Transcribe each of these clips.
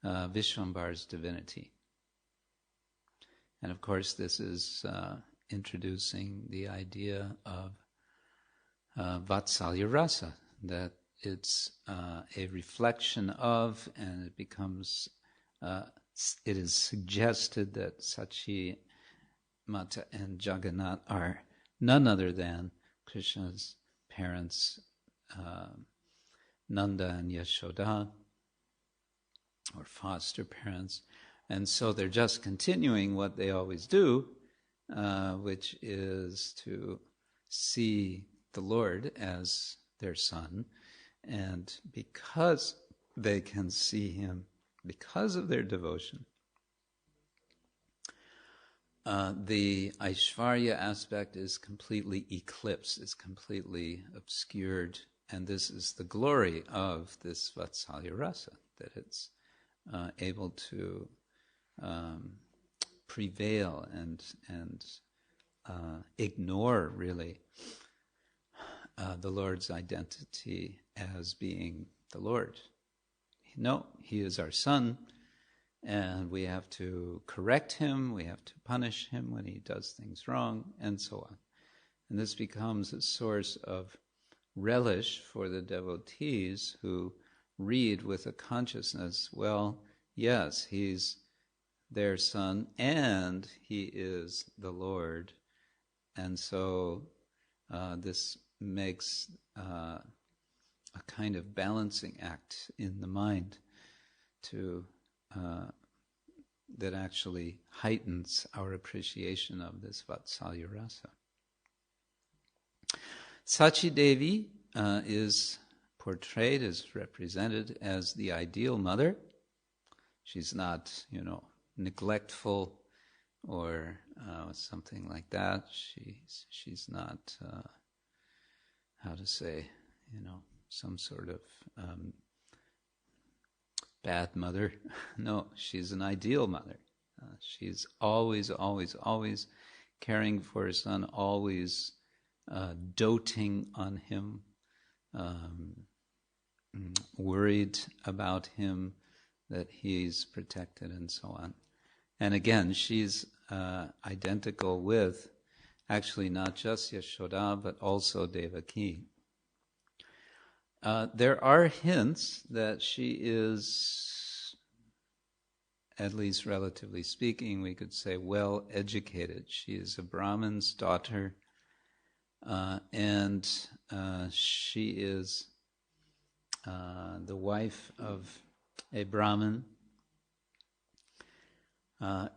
Vishwambara's divinity. And of course, this is introducing the idea of Vatsalya Rasa, that it's a reflection of, and it becomes, it is suggested that Sachi Mata and Jagannath are none other than Krishna's parents, Nanda and Yashoda, or foster parents. And so they're just continuing what they always do, which is to see the Lord as their son. And because they can see him, because of their devotion, the Aishvarya aspect is completely eclipsed, is completely obscured. And this is the glory of this Vatsalya Rasa, that it's able to prevail and ignore, really, the Lord's identity as being the Lord. No, he is our son, and we have to correct him, we have to punish him when he does things wrong, and so on. And this becomes a source of relish for the devotees who read with a consciousness, well, yes, he's their son, and he is the Lord. And so this makes a kind of balancing act in the mind to that actually heightens our appreciation of this Vatsalya Rasa. Sachi Devi is portrayed, is represented as the ideal mother. She's not, neglectful or something like that. She's not, some sort of bad mother. No, she's an ideal mother. She's always, always, always caring for her son, always doting on him, worried about him, that he's protected, and so on. And again, she's identical with, actually not just Yashoda, but also Devaki. There are hints that she is, at least relatively speaking, we could say well educated. She is a Brahmin's daughter, and she is the wife of a Brahmin,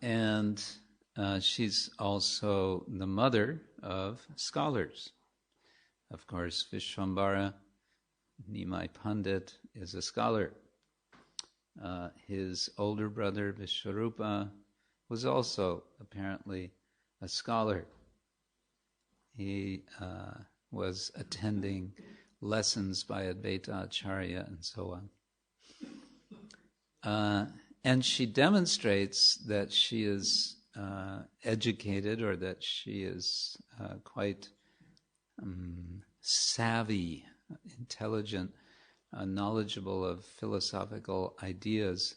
and she's also the mother of scholars. Of course, Vishwambara, Nimai Pandit, is a scholar. His older brother, Vishwarupa, was also apparently a scholar. He was attending lessons by Advaita Acharya and so on. And she demonstrates that she is educated, or that she is quite savvy, intelligent, knowledgeable of philosophical ideas.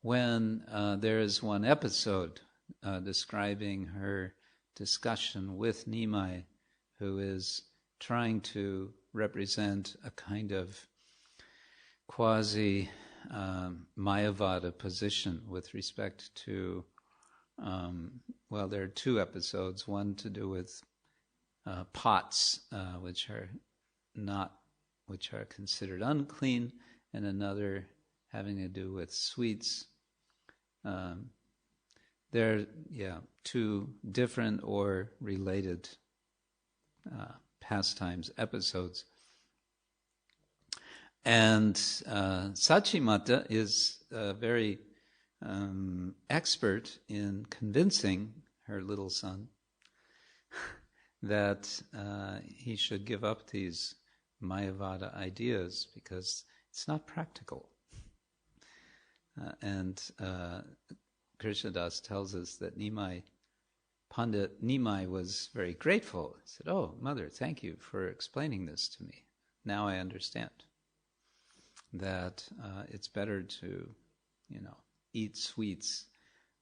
When there is one episode describing her discussion with Nimai, who is trying to represent a kind of quasi Mayavada position with respect to, there are two episodes, one to do with pots, which are considered unclean, and another having to do with sweets. They're two different or related pastimes, episodes. And Sachimata is very expert in convincing her little son that he should give up these Mayavada ideas because it's not practical. And Krishnadas tells us that Pandit Nimai was very grateful. He said, "Oh, mother, thank you for explaining this to me. Now I understand." that it's better to, eat sweets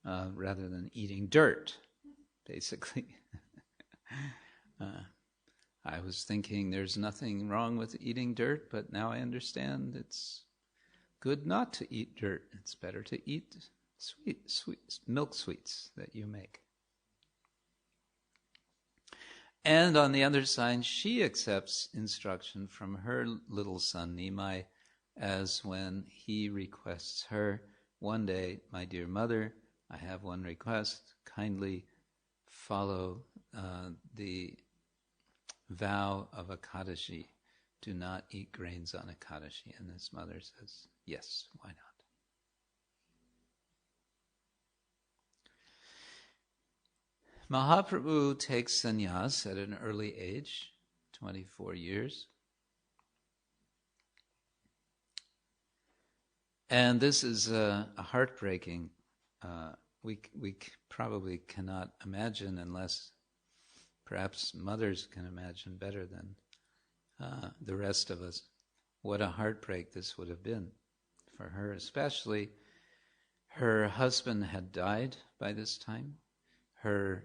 rather than eating dirt, basically. I was thinking there's nothing wrong with eating dirt, but now I understand it's good not to eat dirt. It's better to eat sweet milk sweets that you make. And on the other side, she accepts instruction from her little son Nimai, as when he requests her, one day, my dear mother, I have one request, kindly follow the vow of Ekadashi. Do not eat grains on Ekadashi. And his mother says, yes, why not? Mahaprabhu takes sannyas at an early age, 24 years. And this is a heartbreaking, we probably cannot imagine, unless perhaps mothers can imagine better than the rest of us, what a heartbreak this would have been for her, especially her husband had died by this time. Her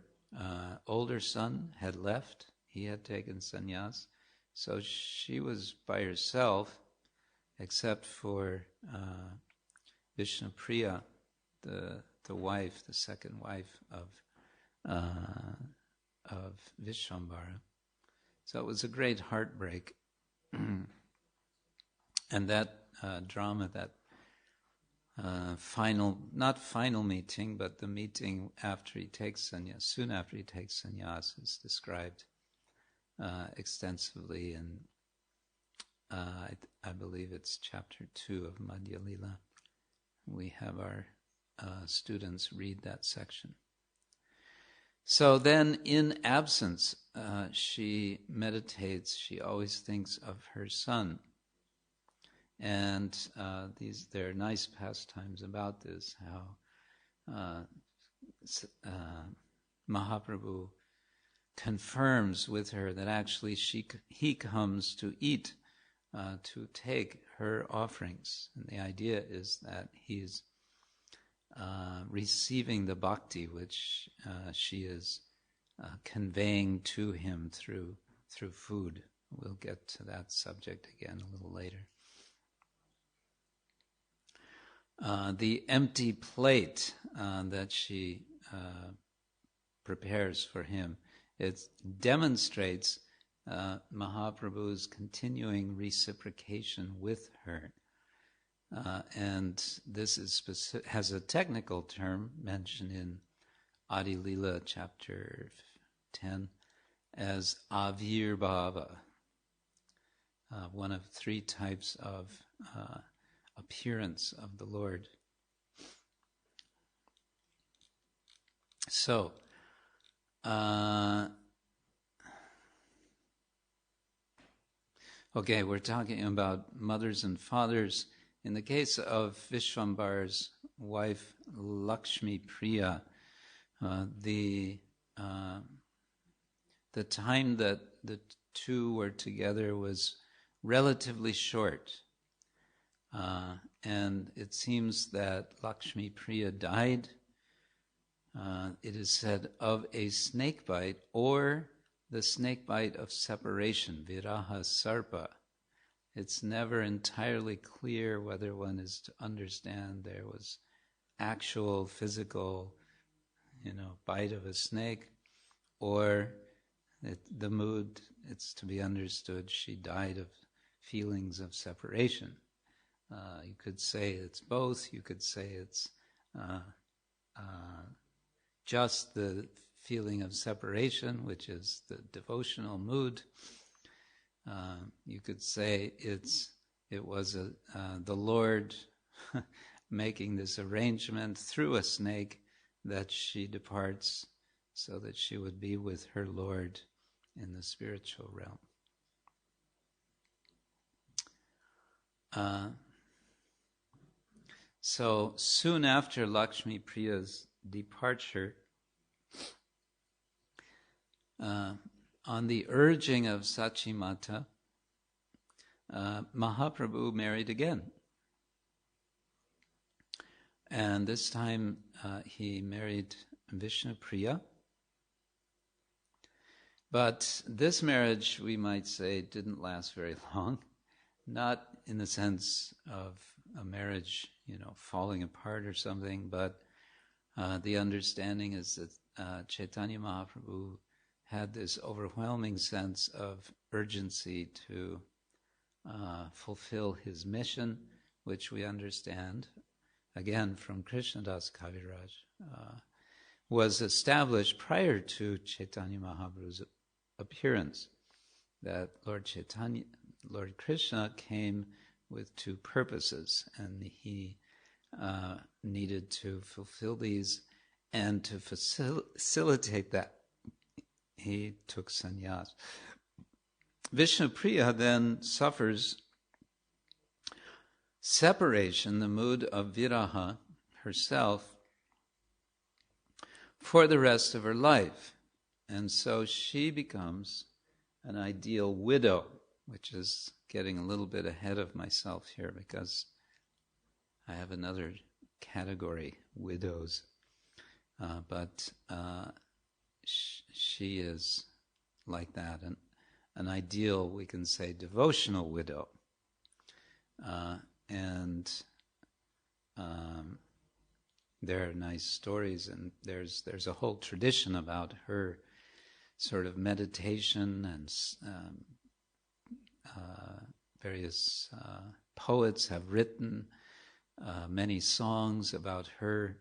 older son had left. He had taken sannyas. So she was by herself, except for Vishnupriya, the wife, the second wife of Vishwambara. So it was a great heartbreak. And that drama, that not final meeting, but the meeting after he takes sannyas, soon after he takes sannyas, is described extensively in, I believe it's chapter 2 of Madhya Lila. We have our students read that section. So then, in absence, she meditates. She always thinks of her son. And there are nice pastimes about this, how Mahaprabhu confirms with her that actually he comes to eat, to take her offerings. And the idea is that he's receiving the bhakti which she is conveying to him through food. We'll get to that subject again a little later. The empty plate that she prepares for him, it demonstrates Mahaprabhu's continuing reciprocation with her. And this is has a technical term mentioned in Adi Lila chapter 10 as avirbhava, one of 3 types of appearance of the Lord. So, okay, we're talking about mothers and fathers. In the case of Vishwambara's wife, Lakshmi Priya, the time that the two were together was relatively short. And it seems that Lakshmi Priya died, it is said, of a snake bite or the snake bite of separation, viraha sarpa. It's never entirely clear whether one is to understand there was actual physical, bite of a snake, or the mood, it's to be understood she died of feelings of separation. You could say it's both. You could say it's just the feeling of separation, which is the devotional mood. You could say it was the Lord making this arrangement through a snake that she departs so that she would be with her Lord in the spiritual realm. So soon after Lakshmi Priya's departure, on the urging of Sachimata, Mahaprabhu married again. And this time he married Vishnupriya. But this marriage, we might say, didn't last very long. Not in the sense of a marriage, falling apart or something, but the understanding is that Chaitanya Mahaprabhu had this overwhelming sense of urgency to fulfill his mission, which we understand, again, from Krishnadas Kaviraj, was established prior to Chaitanya Mahaprabhu's appearance, that Lord Krishna came with two purposes, and he needed to fulfill these, and to facilitate that, he took sannyas. Vishnupriya then suffers separation, the mood of viraha, herself, for the rest of her life. And so she becomes an ideal widow, which is getting a little bit ahead of myself here because I have another category, widows. But she is like that, an ideal, we can say, devotional widow. And there are nice stories, and there's a whole tradition about her sort of meditation, and various poets have written many songs about her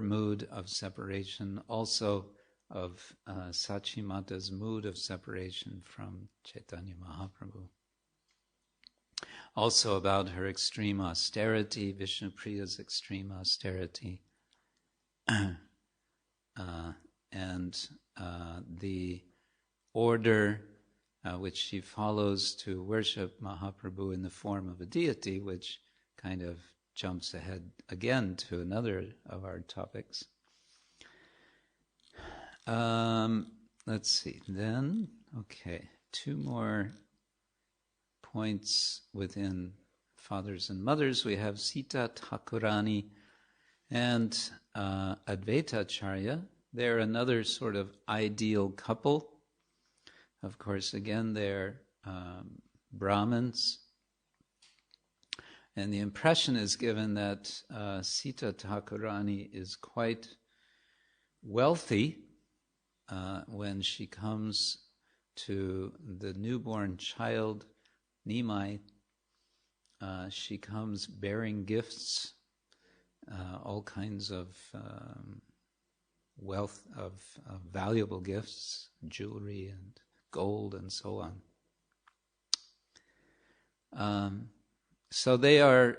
mood of separation, also of Sachimata's mood of separation from Chaitanya Mahaprabhu. Also about her extreme austerity, Vishnupriya's extreme austerity, and the order which she follows to worship Mahaprabhu in the form of a deity, which kind of jumps ahead again to another of our topics. Let's see, then, two more points within fathers and mothers. We have Sita Thakurani and Advaitacharya. They're another sort of ideal couple. Of course, again, they're Brahmins. And the impression is given that Sita Thakurani is quite wealthy when she comes to the newborn child, Nimai. She comes bearing gifts, all kinds of wealth of valuable gifts, jewelry and gold and so on. So they are,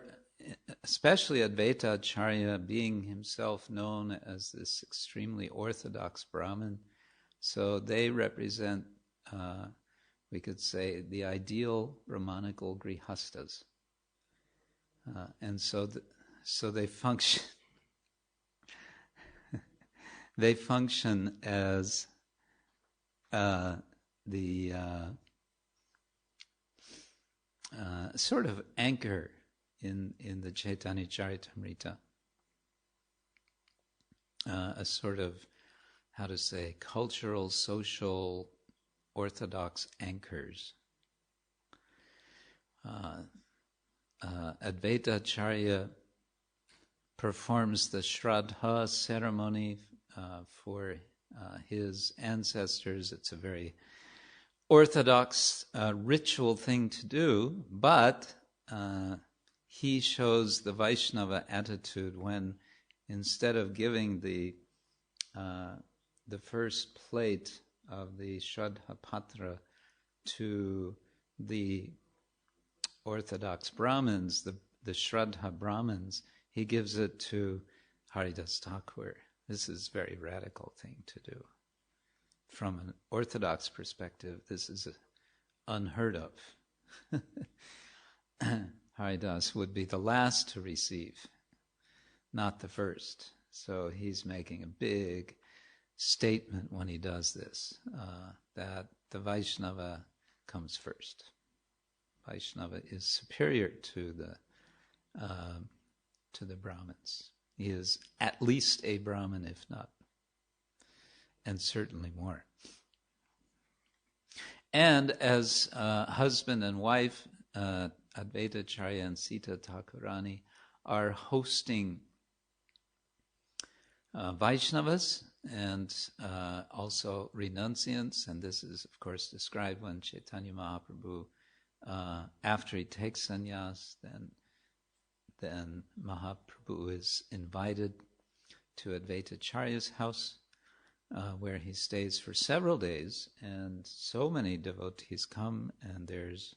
especially Advaitacharya, being himself known as this extremely orthodox Brahmin, so they represent, we could say, the ideal Brahmanical grihastas. And so they function they function as the sort of anchor in the Chaitanya-charitamrita, a sort of, how to say, cultural, social, orthodox anchors. Advaitacharya performs the Shraddha ceremony for his ancestors. It's a very orthodox ritual thing to do, but he shows the Vaishnava attitude when, instead of giving the first plate of the Shraddha Patra to the Orthodox Brahmins, the Shraddha Brahmins, he gives it to Haridas Thakur. This is a very radical thing to do. From an Orthodox perspective, this is unheard of. Haridas would be the last to receive, not the first. So he's making a big statement when he does this, that the Vaishnava comes first. Vaishnava is superior to the Brahmins. He is at least a Brahmin, if not, and certainly more. And as husband and wife, Advaita Acharya and Sita Thakurani are hosting Vaishnavas and also renunciants, and this is, of course, described when Chaitanya Mahaprabhu, after he takes sannyas, then Mahaprabhu is invited to Advaita Acharya's house, where he stays for several days, and so many devotees come, and there's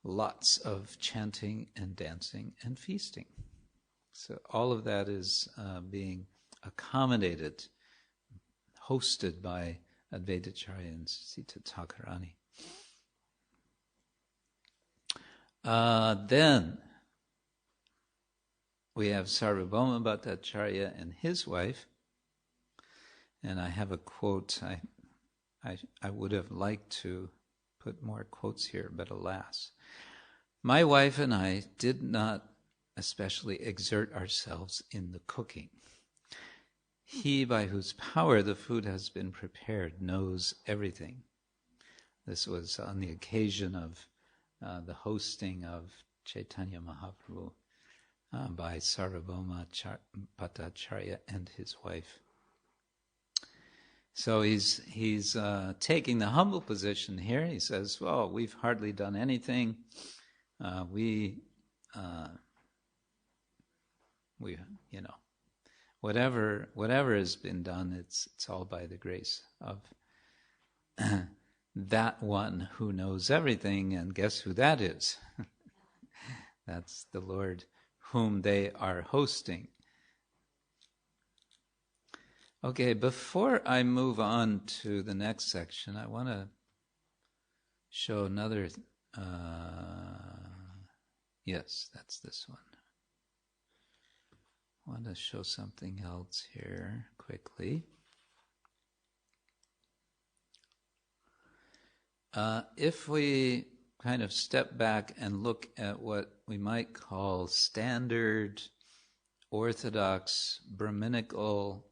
lots of chanting and dancing and feasting. So all of that is being accommodated, hosted by Advaita Acharya and Sita Thakurani. Then we have Sarvabhauma Bhattacharya and his wife, and I have a quote. I would have liked to put more quotes here, but alas. My wife and I did not especially exert ourselves in the cooking. He by whose power the food has been prepared knows everything. This was on the occasion of the hosting of Chaitanya Mahaprabhu by Sarvabhauma Bhattacharya and his wife. So he's taking the humble position here. He says, well, we've hardly done anything. We whatever has been done, it's all by the grace of that one who knows everything, and guess who that is? That's the Lord whom they are hosting. Okay, before I move on to the next section, I want to show another. Yes, that's this one. I want to show something else here quickly. If we kind of step back and look at what we might call standard, orthodox, Brahminical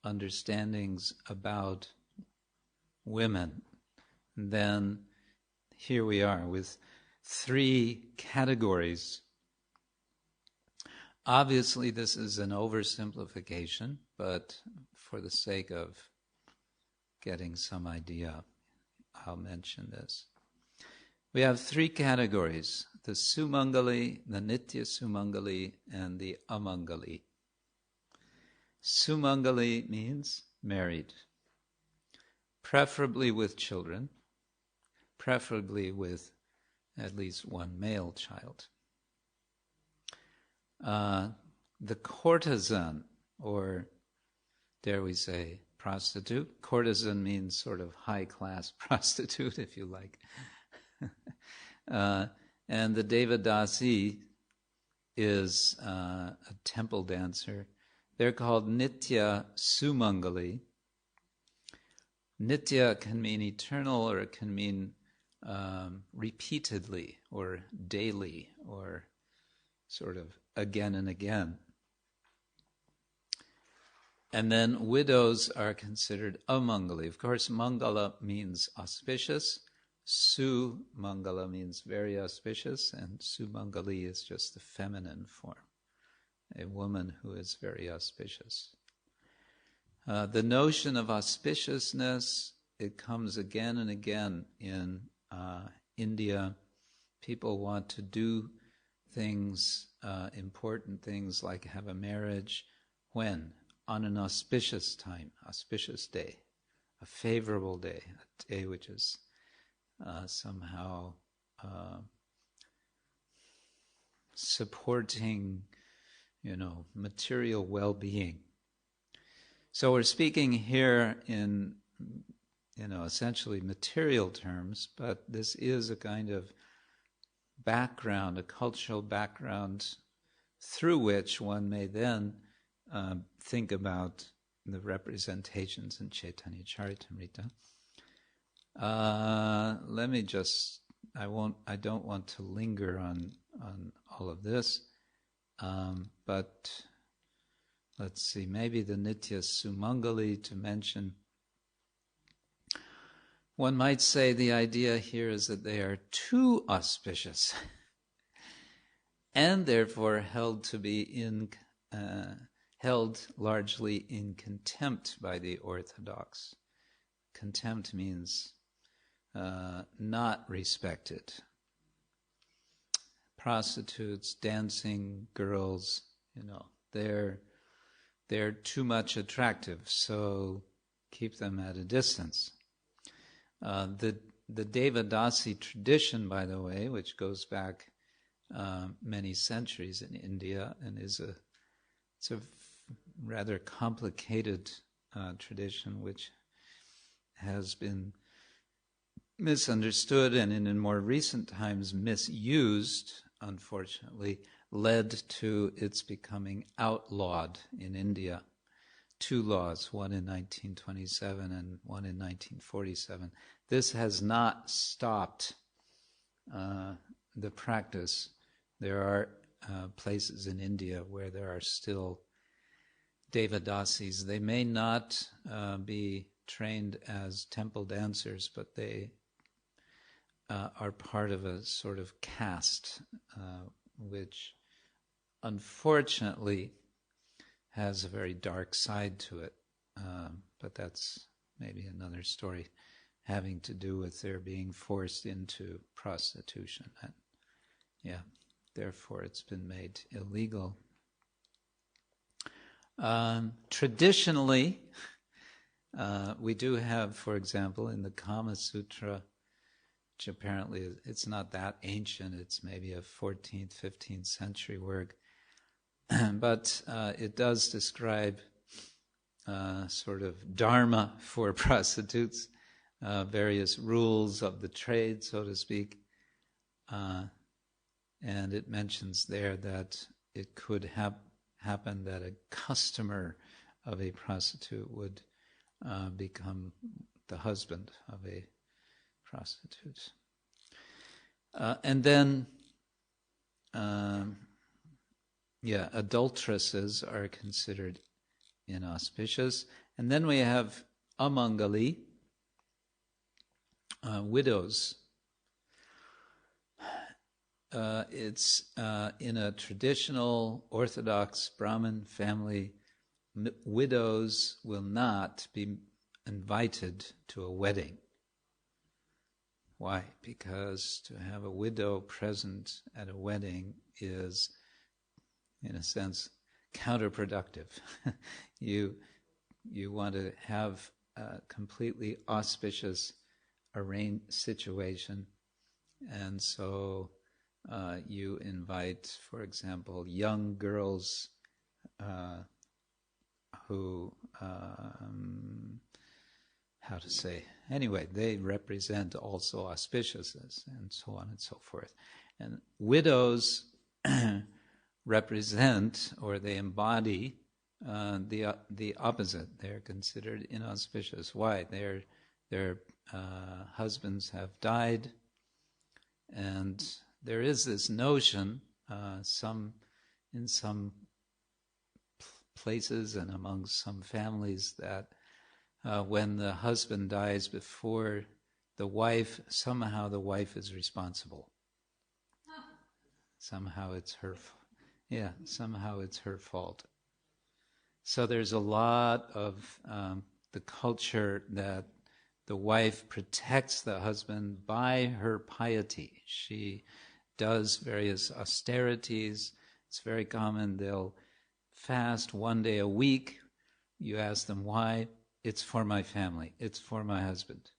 understandings about women, then here we are with 3 categories. Obviously, this is an oversimplification, but for the sake of getting some idea, I'll mention this. We have 3 categories: the Sumangali, the Nitya Sumangali, and the Amangali. Sumangali means married, preferably with children, preferably with at least one male child. The courtesan, or dare we say prostitute. Courtesan means sort of high-class prostitute, if you like. And the Devadasi is a temple dancer. They're called Nitya Sumangali. Nitya can mean eternal, or it can mean repeatedly, or daily, or sort of again and again. And then widows are considered amangali. Of course, mangala means auspicious. Su-mangala means very auspicious, and sumangali is just the feminine form, a woman who is very auspicious. The notion of auspiciousness, it comes again and again in India. People want to do things, important things like have a marriage. When? On an auspicious time, auspicious day, a favorable day, a day which is somehow supporting, material well-being. So we're speaking here in, essentially material terms, but this is a kind of background, a cultural background through which one may then think about the representations in Chaitanya-charitamrita. Let me just, I don't want to linger on all of this, but let's see, maybe the Nitya Sumangali to mention. One might say the idea here is that they are too auspicious and therefore held to be held largely in contempt by the Orthodox. Contempt means not respected. Prostitutes, dancing girls, they're too much attractive, so keep them at a distance. The Devadasi tradition, by the way, which goes back many centuries in India and it's a rather complicated tradition which has been misunderstood and in more recent times misused, unfortunately, led to its becoming outlawed in India. 2 laws, one in 1927 and one in 1947. This has not stopped the practice. There are places in India where there are still Devadasis. They may not be trained as temple dancers, but they are part of a sort of caste, which unfortunately has a very dark side to it. But that's maybe another story having to do with their being forced into prostitution. And, therefore it's been made illegal. Traditionally, we do have, for example, in the Kama Sutra, which apparently it's not that ancient, it's maybe a 14th, 15th century work, but it does describe sort of dharma for prostitutes, various rules of the trade, so to speak, and it mentions there that it could happen that a customer of a prostitute would become the husband of a prostitute. And then, adulteresses are considered inauspicious. And then we have amangali, widows. It's in a traditional Orthodox Brahmin family, widows will not be invited to a wedding. Why? Because to have a widow present at a wedding is, in a sense, counterproductive. You want to have a completely auspicious arranged situation, and so you invite, for example, young girls who, they represent also auspiciousness and so on and so forth. And widows represent, or they embody, the opposite. They're considered inauspicious. Why? Their husbands have died, and there is this notion, in some places and among some families, that when the husband dies before the wife, somehow the wife is responsible. Somehow it's her fault. So there's a lot of the culture that the wife protects the husband by her piety. She does various austerities. It's very common. They'll fast one day a week. You ask them why. It's for my family. It's for my husband.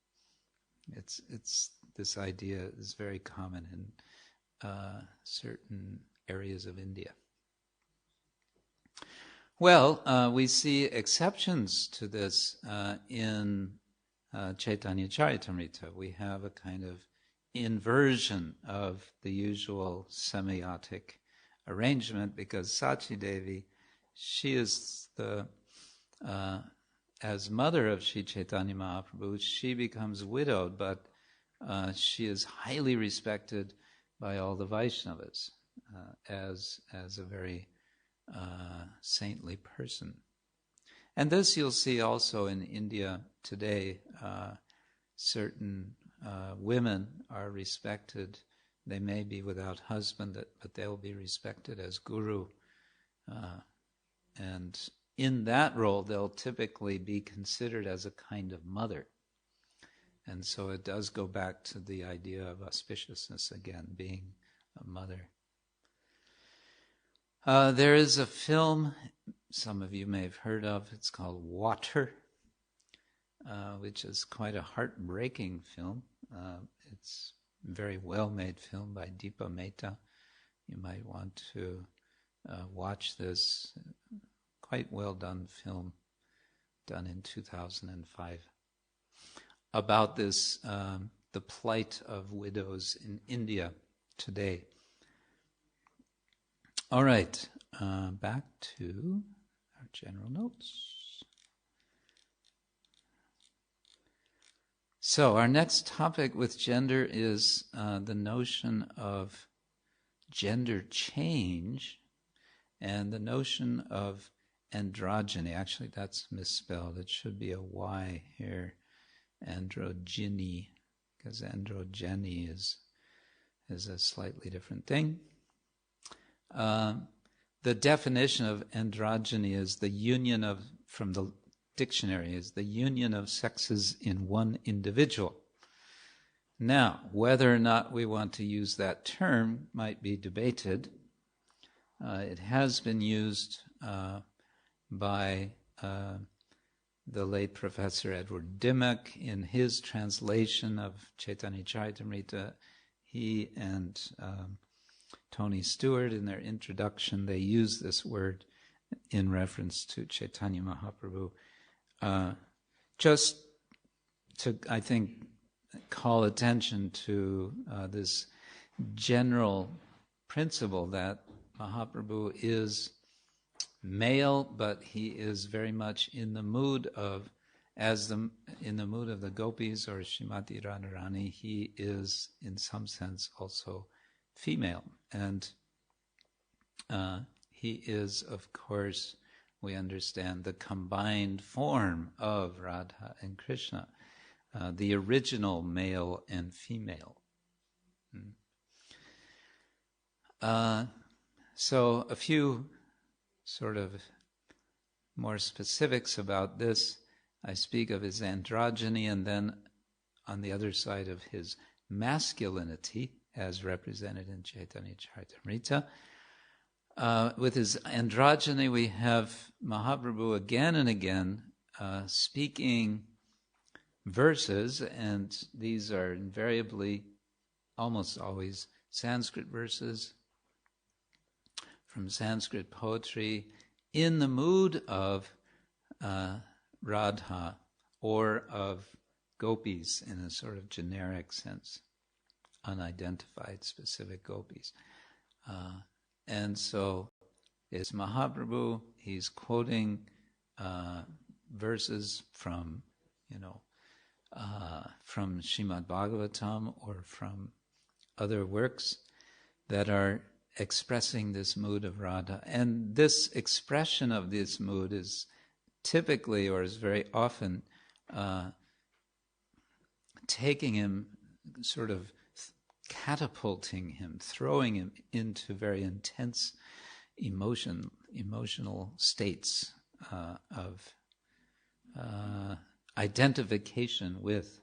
It's this idea is very common in certain areas of India. Well, we see exceptions to this in Chaitanya-charitamrita. We have a kind of inversion of the usual semiotic arrangement, because Sachi Devi, she is as mother of Sri Chaitanya Mahaprabhu, she becomes widowed, but she is highly respected by all the Vaishnavas as a very saintly person. And this you'll see also in India today. Certain women are respected. They may be without husband, but they'll be respected as guru. And in that role, they'll typically be considered as a kind of mother. And so it does go back to the idea of auspiciousness again, being a mother. There is a film some of you may have heard of. It's called Water, which is quite a heartbreaking film. It's a very well-made film by Deepa Mehta. You might want to watch this quite well-done film done in 2005 about this, the plight of widows in India today. All right, back to our general notes. So our next topic with gender is the notion of gender change and the notion of androgyny. Actually, that's misspelled. It should be a Y here. Androgyny, because androgyny is a slightly different thing. The definition of androgyny is the union of, from the dictionary, is the union of sexes in one individual. Now, whether or not we want to use that term might be debated. It has been used by the late Professor Edward Dimmock in his translation of Chaitanya-charitamrita. He and Tony Stewart, in their introduction, they use this word in reference to Chaitanya Mahaprabhu. Just to, I think, call attention to this general principle that Mahaprabhu is male, but he is very much in the mood of, in the mood of the gopis or Srimati Radharani, he is in some sense also female. And he is, of course, we understand, the combined form of Radha and Krishna, the original male and female. So a few sort of more specifics about this. I speak of his androgyny, and then on the other side of his masculinity, as represented in Chaitanya-charitamrita. With his androgyny, we have Mahaprabhu again and again speaking verses, and these are invariably, almost always, Sanskrit verses from Sanskrit poetry in the mood of Radha or of gopis in a sort of generic sense, unidentified specific gopis. And so it's Mahaprabhu, he's quoting verses from, from Srimad Bhagavatam or from other works that are expressing this mood of Radha. And this expression of this mood is typically, or is very often, taking him, sort of catapulting him, throwing him into very intense emotional states of identification with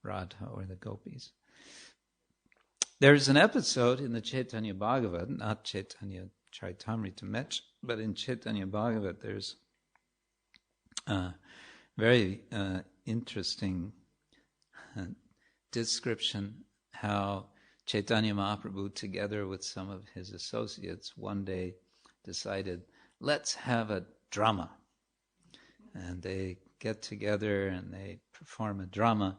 Radha or the gopis. There's an episode in the Chaitanya Bhagavat, not Chaitanya-charitamrita, but in Chaitanya Bhagavat, there's a very interesting description how Chaitanya Mahaprabhu, together with some of his associates, one day decided, let's have a drama. And they get together and they perform a drama,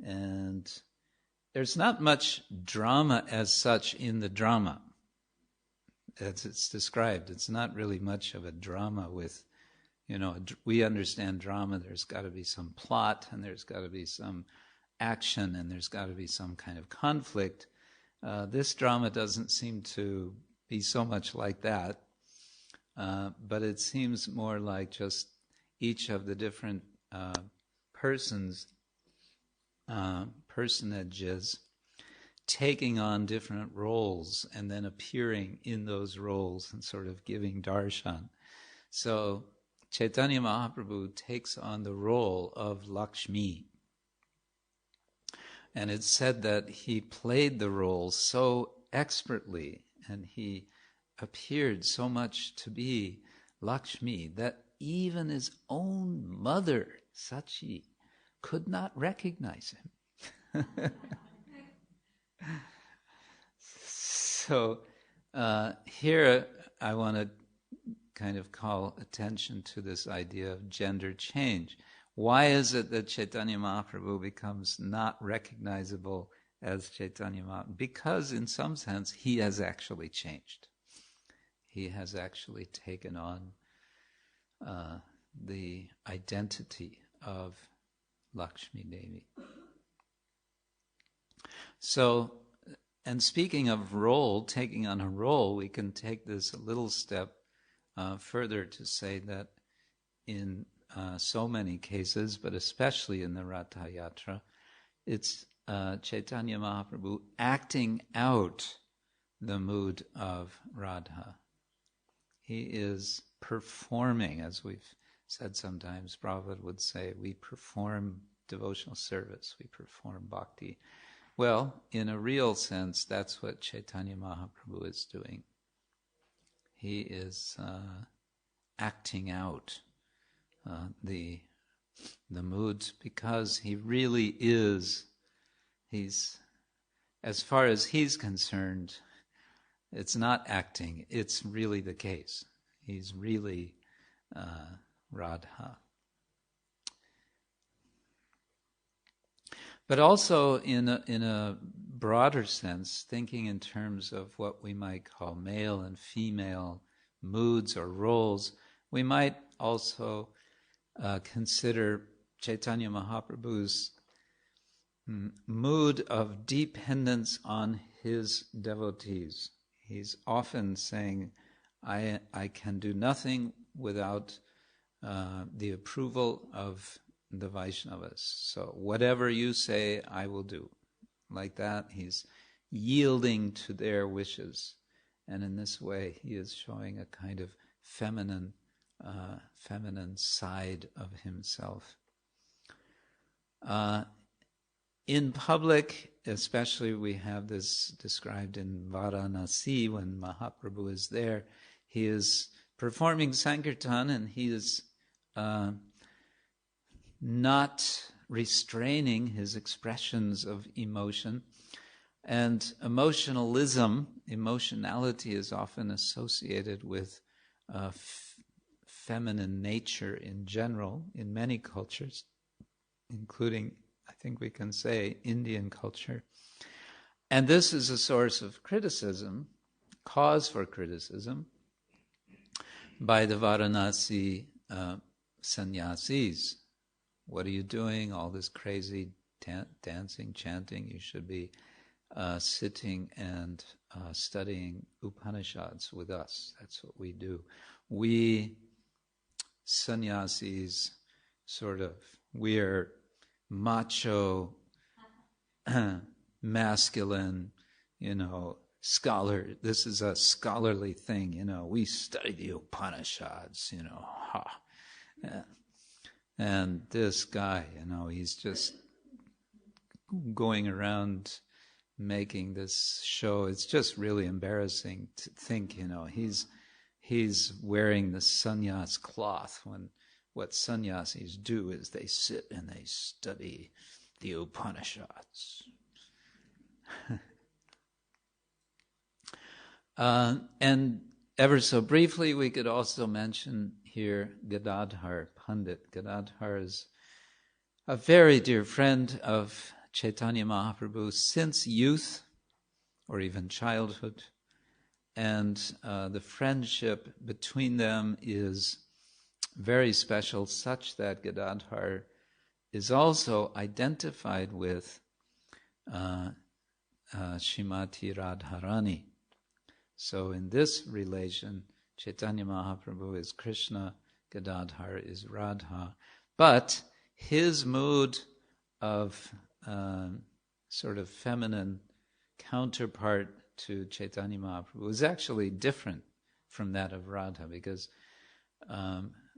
and there's not much drama as such in the drama, as it's described. It's not really much of a drama with, we understand drama, there's got to be some plot, and there's got to be some action, and there's got to be some kind of conflict. This drama doesn't seem to be so much like that. but it seems more like just each of the different personages taking on different roles and then appearing in those roles and sort of giving darshan. So Chaitanya Mahaprabhu takes on the role of Lakshmi. And it's said that he played the role so expertly and he appeared so much to be Lakshmi that even his own mother, Sachi, could not recognize him. So here I want to kind of call attention to this idea of gender change. Why is it that Chaitanya Mahaprabhu becomes not recognizable as Chaitanya Mahaprabhu? Because in some sense he has actually changed. He has actually taken on the identity of Lakshmi Devi. So, and speaking of role, taking on a role, we can take this a little step further to say that in so many cases, but especially in the Ratha Yatra, it's Chaitanya Mahaprabhu acting out the mood of Radha. He is performing, as we've said sometimes, Prabhupada would say, we perform devotional service, we perform bhakti. Well, in a real sense, that's what Chaitanya Mahaprabhu is doing. He is acting out the moods because he really is, as far as he's concerned, it's not acting, it's really the case. He's really Radha. But also in a broader sense, thinking in terms of what we might call male and female moods or roles, we might also consider Chaitanya Mahaprabhu's mood of dependence on his devotees. He's often saying, I can do nothing without the approval of the Vaishnavas. So whatever you say, I will do. Like that, he's yielding to their wishes. And in this way, he is showing a kind of feminine side of himself. In public, especially, we have this described in Varanasi when Mahaprabhu is there. He is performing Sankirtan and he is not restraining his expressions of emotion. And emotionality is often associated with feminine nature in general, in many cultures, including, I think we can say, Indian culture. And this is a source of criticism, cause for criticism, by the Varanasi sannyasis. What are you doing? All this crazy dancing, chanting. You should be sitting and studying Upanishads with us. That's what we do. We sannyasis, we're macho, masculine, scholar. This is a scholarly thing, we study the Upanishads, And this guy, he's just going around making this show. It's just really embarrassing to think, he's wearing the sannyas cloth when what sannyasis do is they sit and they study the Upanishads. And ever so briefly, we could also mention here Gadadhar Pandit. Gadadhar is a very dear friend of Chaitanya Mahaprabhu since youth or even childhood. And the friendship between them is very special, such that Gadadhar is also identified with Shrimati Radharani. So in this relation, Chaitanya Mahaprabhu is Krishna, Gadadhar is Radha. But his mood of sort of feminine counterpart to Chaitanya Mahaprabhu is actually different from that of Radha, because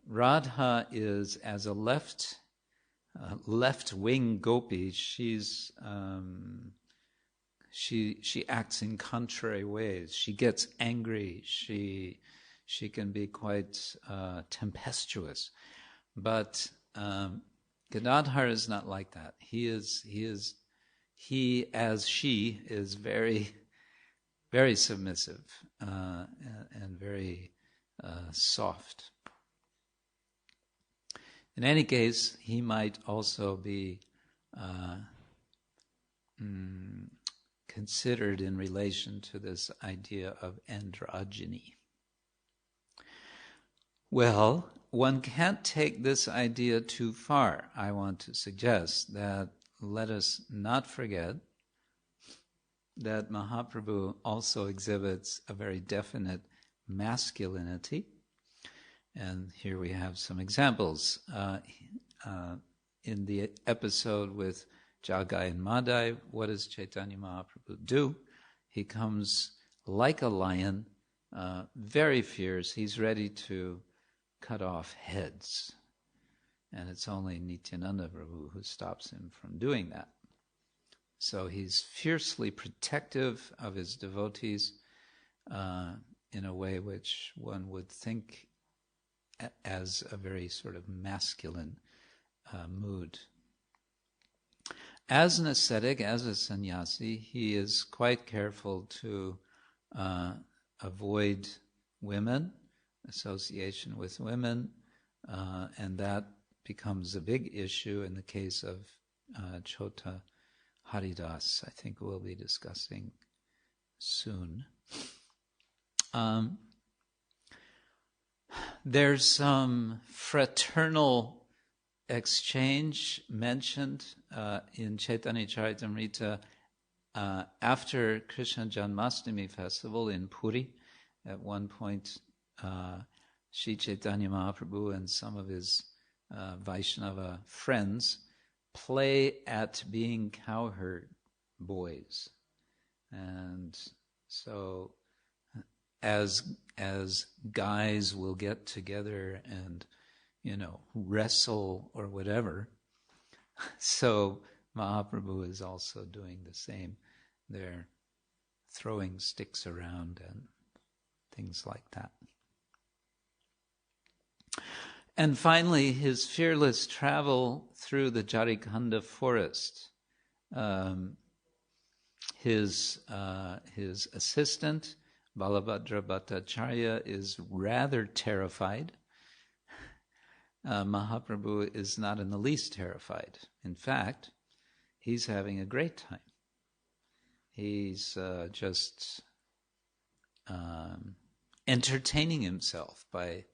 Radha is, as a left-wing gopi, she acts in contrary ways. She gets angry. She can be quite tempestuous. But Gadadhar is not like that. He as she is very, very submissive and very soft. In any case, he might also be considered in relation to this idea of androgyny. Well, one can't take this idea too far. I want to suggest that let us not forget that Mahaprabhu also exhibits a very definite masculinity. And here we have some examples. In the episode with Jagai and Madai, what does Chaitanya Mahaprabhu do? He comes like a lion, very fierce. He's ready to cut off heads. And it's only Nityananda Prabhu who stops him from doing that. So he's fiercely protective of his devotees in a way which one would think as a very sort of masculine mood. As an ascetic, as a sannyasi, he is quite careful to avoid women, association with women, and that becomes a big issue in the case of Chota Haridas. I think we'll be discussing soon. There's some fraternal exchange mentioned in Chaitanya-charitamrita after Krishna Janmashtami festival in Puri. At one point, Sri Chaitanya Mahaprabhu and some of his Vaishnava friends play at being cowherd boys. And so as guys will get together and, wrestle or whatever, so Mahaprabhu is also doing the same. They're throwing sticks around and things like that. And finally, his fearless travel through the Jharikanda forest. His assistant, Balabhadra Bhattacharya, is rather terrified. Mahaprabhu is not in the least terrified. In fact, he's having a great time. He's just entertaining himself by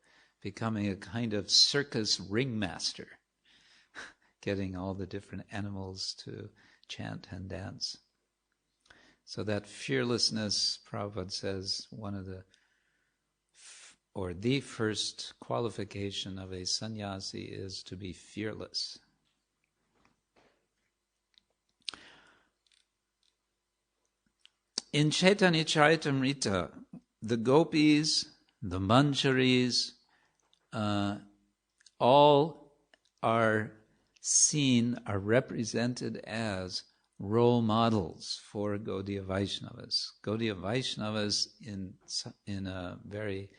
becoming a kind of circus ringmaster, getting all the different animals to chant and dance. So that fearlessness, Prabhupada says, the first qualification of a sannyasi is to be fearless. In Chaitanya-charitamrita, the gopis, the manjaris, all are represented as role models for Gaudiya Vaishnavas. Gaudiya Vaishnavas, in a very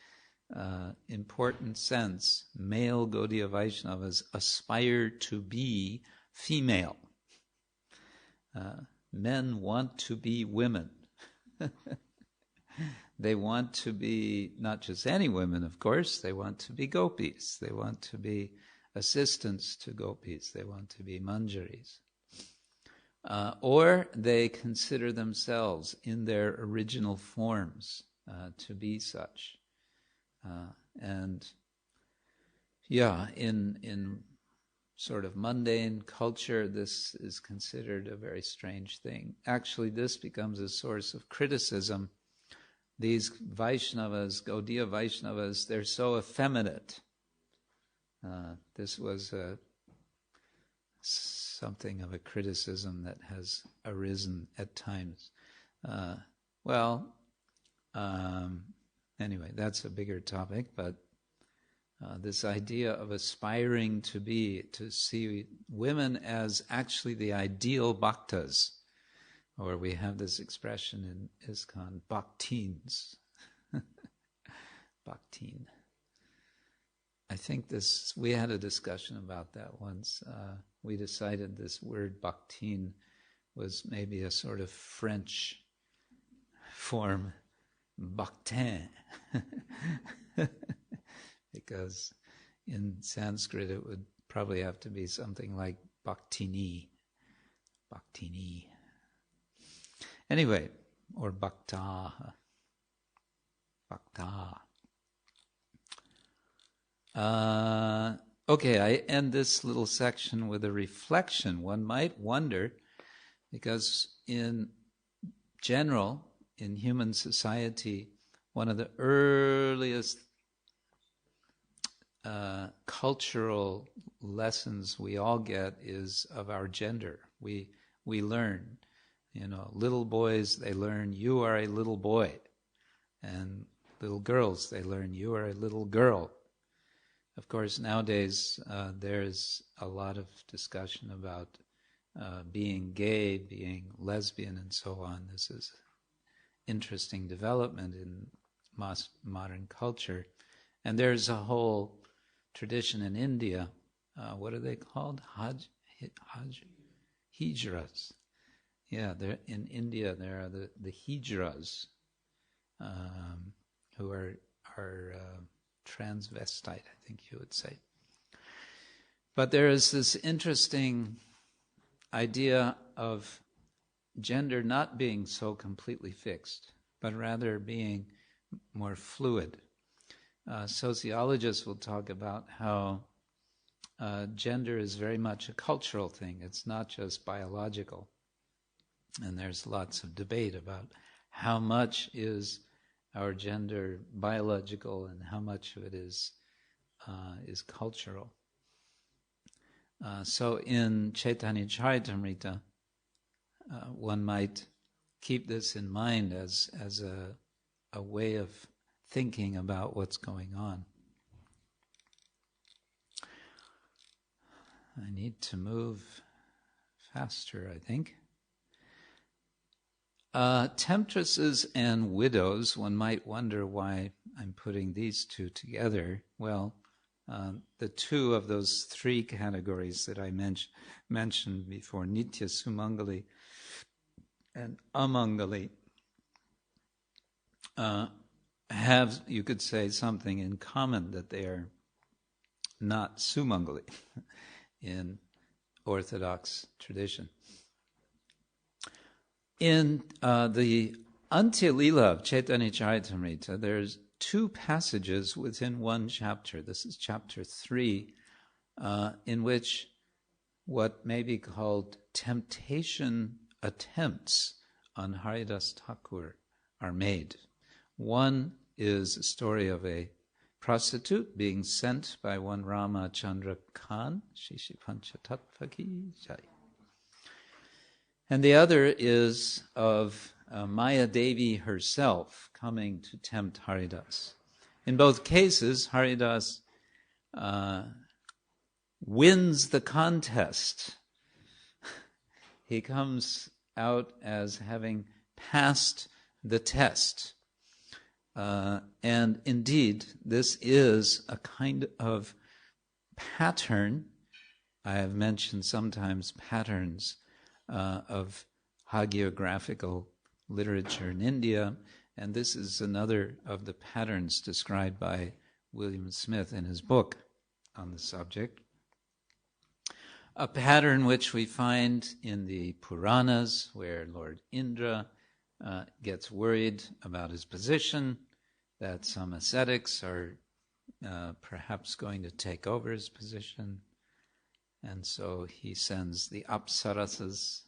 important sense, male Gaudiya Vaishnavas aspire to be female. Men want to be women. They want to be not just any women, of course. They want to be gopis. They want to be assistants to gopis. They want to be manjaris. Or they consider themselves in their original forms to be such. In sort of mundane culture, this is considered a very strange thing. Actually, this becomes a source of criticism these Vaishnavas, Gaudiya Vaishnavas, they're so effeminate. This was something of a criticism that has arisen at times. Anyway, that's a bigger topic, but this idea of aspiring to see women as actually the ideal bhaktas, or we have this expression in ISKCON, bhaktins. Bhaktin. I think we had a discussion about that once. We decided this word bhaktin was maybe a sort of French form, bhaktin. Because in Sanskrit it would probably have to be something like bhaktini. Bhaktini. Anyway, or bhakta. Bhakta. Okay, I end this little section with a reflection. One might wonder, because in general, in human society, one of the earliest cultural lessons we all get is of our gender. We learn, little boys, they learn, you are a little boy. And little girls, they learn, you are a little girl. Of course, nowadays, there's a lot of discussion about being gay, being lesbian, and so on. This is interesting development in modern culture. And there's a whole tradition in India. What are they called? Hijras. Yeah, in India there are the hijras who are transvestite, I think you would say. But there is this interesting idea of gender not being so completely fixed, but rather being more fluid. Sociologists will talk about how gender is very much a cultural thing. It's not just biological. And there's lots of debate about how much is our gender biological and how much of it is cultural. So in Chaitanya-charitamrita, one might keep this in mind as a way of thinking about what's going on. I need to move faster, I think. Temptresses and widows, one might wonder why I'm putting these two together. Well, the two of those three categories that I mentioned before, Nitya Sumangali and Amangali, have, you could say, something in common, that they are not Sumangali in Orthodox tradition. In the Antya Lila of Chaitanya-charitamrita, there's two passages within one chapter. This is chapter 3, in which what may be called temptation attempts on Haridas Thakur are made. One is a story of a prostitute being sent by one Rama Chandra Khan, Shishi Panchatattva ki jai. And the other is of Maya Devi herself coming to tempt Haridas. In both cases, Haridas wins the contest. He comes out as having passed the test. And indeed, this is a kind of pattern. I have mentioned sometimes patterns of hagiographical literature in India, and this is another of the patterns described by William Smith in his book on the subject. A pattern which we find in the Puranas, where Lord Indra gets worried about his position, that some ascetics are perhaps going to take over his position, and so he sends the Apsarasas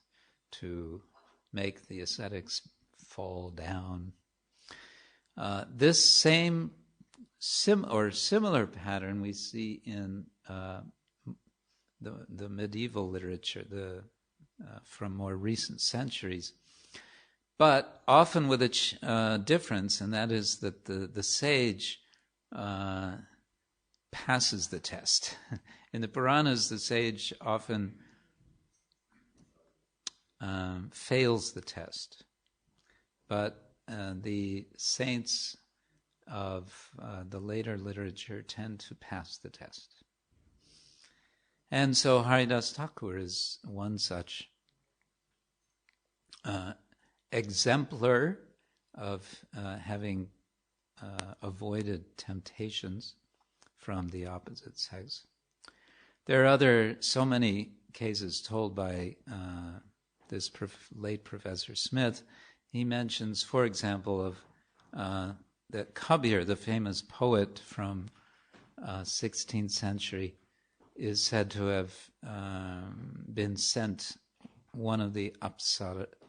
to make the ascetics fall down. This same similar pattern we see in the medieval literature, from more recent centuries, but often with a difference, and that is that the sage passes the test. In the Puranas, the sage often fails the test, but the saints of the later literature tend to pass the test. And so Haridas Thakur is one such exemplar of having avoided temptations from the opposite sex. There are so many cases told by this late Professor Smith. He mentions, for example, of that Kabir, the famous poet from 16th century, is said to have been sent one of the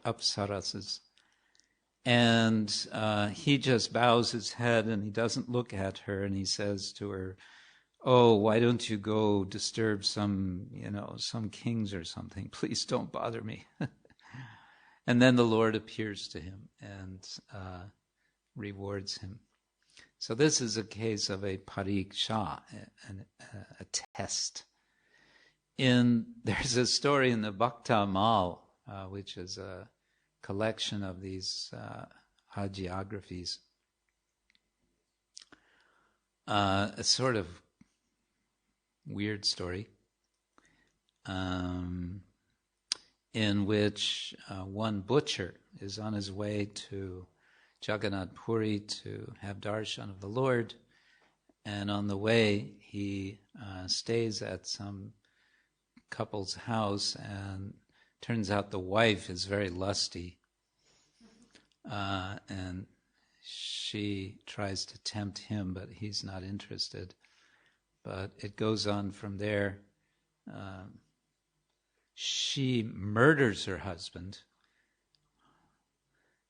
apsaras, and he just bows his head and he doesn't look at her, and he says to her, "Oh, why don't you go disturb some kings or something? Please don't bother me." And then the Lord appears to him and rewards him. So this is a case of a pariksha, a test. There's a story in the Bhakta Mal, which is a collection of these hagiographies, a sort of weird story, in which one butcher is on his way to Jagannath Puri to have darshan of the Lord, and on the way he stays at some couple's house, and turns out the wife is very lusty, and she tries to tempt him, but he's not interested. But it goes on from there. She murders her husband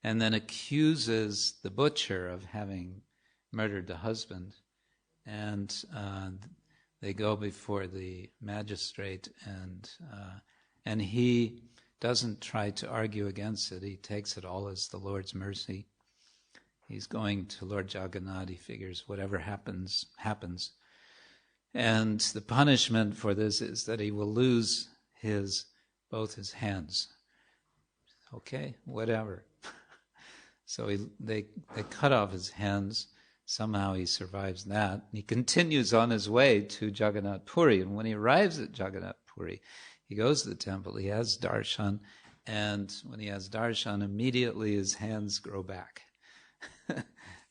and then accuses the butcher of having murdered the husband. And they go before the magistrate, and he doesn't try to argue against it. He takes it all as the Lord's mercy. He's going to Lord Jagannath. He figures whatever happens, happens. And the punishment for this is that he will lose both his hands. Okay, whatever. So they cut off his hands. Somehow he survives that. He continues on his way to Jagannath Puri, and when he arrives at Jagannath Puri, he goes to the temple, he has darshan, and when he has darshan, immediately his hands grow back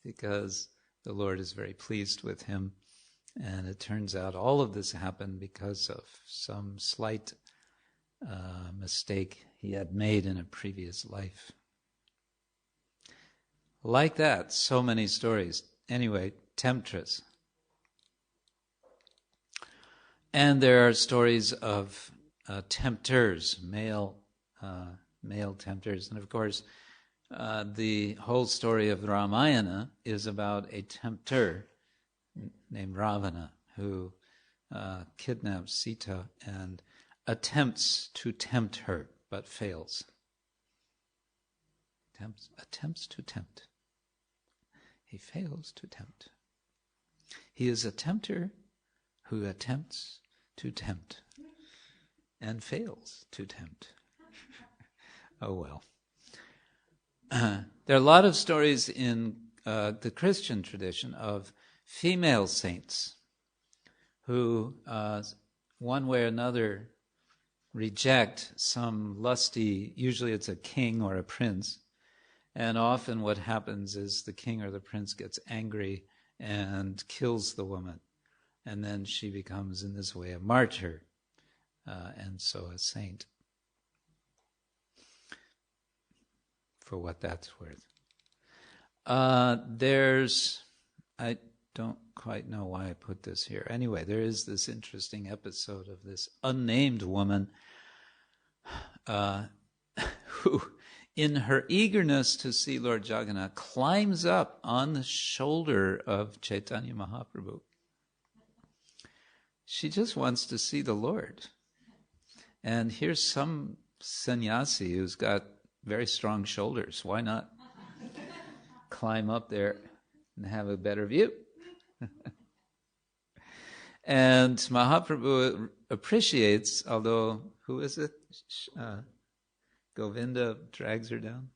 because the Lord is very pleased with him. And it turns out all of this happened because of some slight mistake he had made in a previous life. Like that, so many stories. Anyway, temptress. And there are stories of tempters, male tempters. And of course, the whole story of Ramayana is about a tempter named Ravana who kidnaps Sita and attempts to tempt her, but fails. Attempts to tempt. He fails to tempt. He is a tempter who attempts to tempt and fails to tempt. Oh well. There are a lot of stories in the Christian tradition of female saints who, one way or another, reject some lusty, usually it's a king or a prince, and often what happens is the king or the prince gets angry and kills the woman, and then she becomes in this way a martyr, and so a saint, for what that's worth. I don't quite know why I put this here. Anyway, there is this interesting episode of this unnamed woman who in her eagerness to see Lord Jagannath, climbs up on the shoulder of Chaitanya Mahaprabhu. She just wants to see the Lord. And here's some sannyasi who's got very strong shoulders. Why not climb up there and have a better view? And Mahaprabhu appreciates, although, who is it? Govinda drags her down.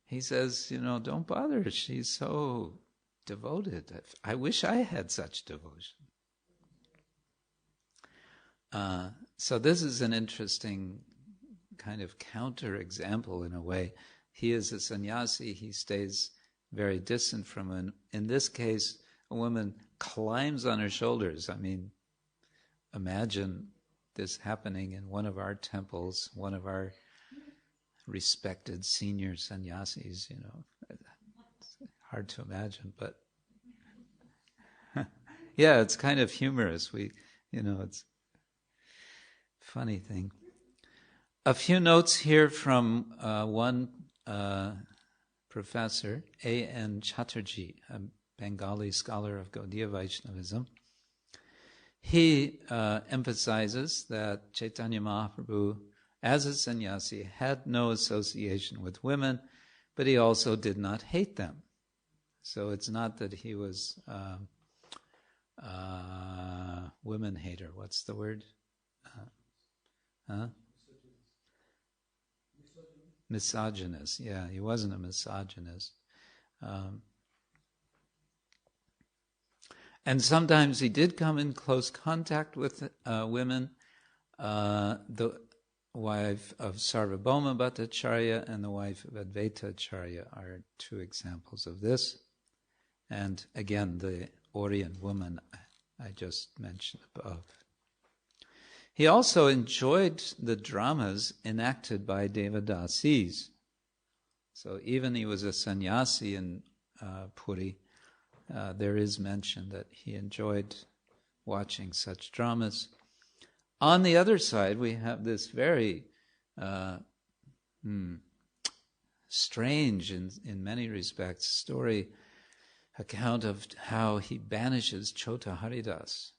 He says, don't bother. She's so devoted. I wish I had such devotion. So this is an interesting kind of counter-example in a way. He is a sannyasi. He stays very distant from him. In this case, a woman climbs on her shoulders. I mean, imagine this happening in one of our temples, one of our respected senior sannyasis, It's hard to imagine, but yeah, it's kind of humorous. It's a funny thing. A few notes here from one professor, A.N. Chatterjee, a Bengali scholar of Gaudiya Vaishnavism. He emphasizes that Chaitanya Mahaprabhu, as a sannyasi, had no association with women, but he also did not hate them. So it's not that he was women hater. What's the word? Misogynist. Yeah, he wasn't a misogynist. And sometimes he did come in close contact with women. The wife of Sarvabhauma Bhattacharya and the wife of Advaitacharya are two examples of this. And again, the Orient woman I just mentioned above. He also enjoyed the dramas enacted by Devadasis. So even he was a sannyasi in Puri, there is mention that he enjoyed watching such dramas. On the other side, we have this very strange, in many respects, account of how he banishes Chota Haridas.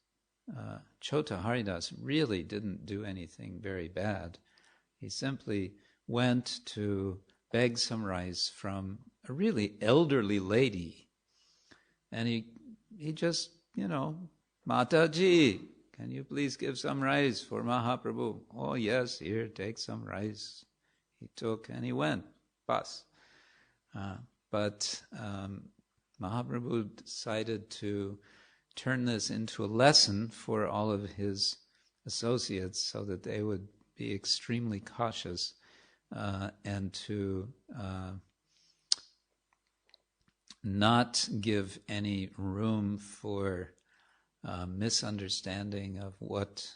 Chota Haridas really didn't do anything very bad. He simply went to beg some rice from a really elderly lady. And he just, Mataji, can you please give some rice for Mahaprabhu? Oh yes, here, take some rice. He took and he went, bas. But Mahaprabhu decided to turn this into a lesson for all of his associates so that they would be extremely cautious and to not give any room for misunderstanding of what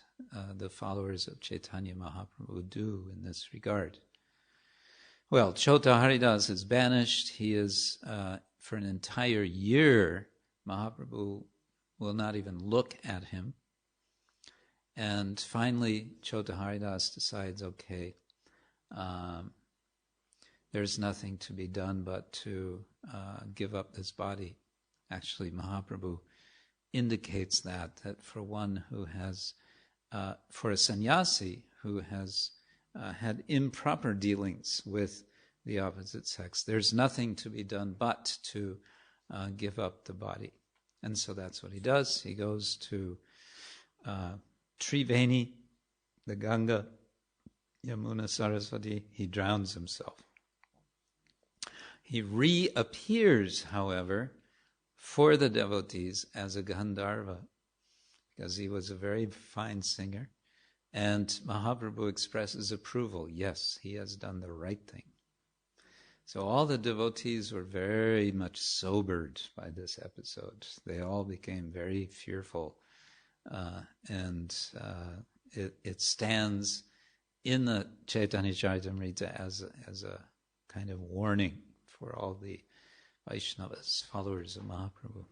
the followers of Chaitanya Mahaprabhu do in this regard. Well, Chota Haridas is banished. He is, for an entire year, Mahaprabhu will not even look at him. And finally, Chota Haridas decides, okay, there's nothing to be done but to give up this body. Actually, Mahaprabhu indicates that for one who has, for a sannyasi who has had improper dealings with the opposite sex, there's nothing to be done but to give up the body. And so that's what he does. He goes to Triveni, the Ganga, Yamuna, Saraswati. He drowns himself. He reappears, however, for the devotees as a Gandharva, because he was a very fine singer. And Mahaprabhu expresses approval. Yes, he has done the right thing. So all the devotees were very much sobered by this episode. They all became very fearful. And it stands in the Chaitanya-charitamrita as a kind of warning for all the Vaishnavas, followers of Mahaprabhu.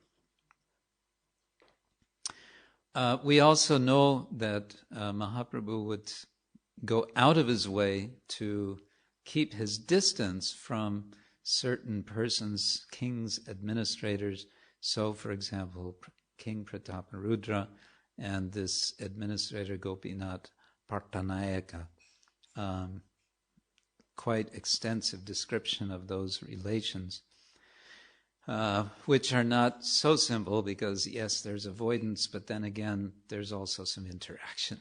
We also know that Mahaprabhu would go out of his way to keep his distance from certain persons, kings, administrators. So, for example, King Prataparudra and this administrator Gopinath Partanayaka, quite extensive description of those relations, which are not so simple because, yes, there's avoidance, but then again, there's also some interaction.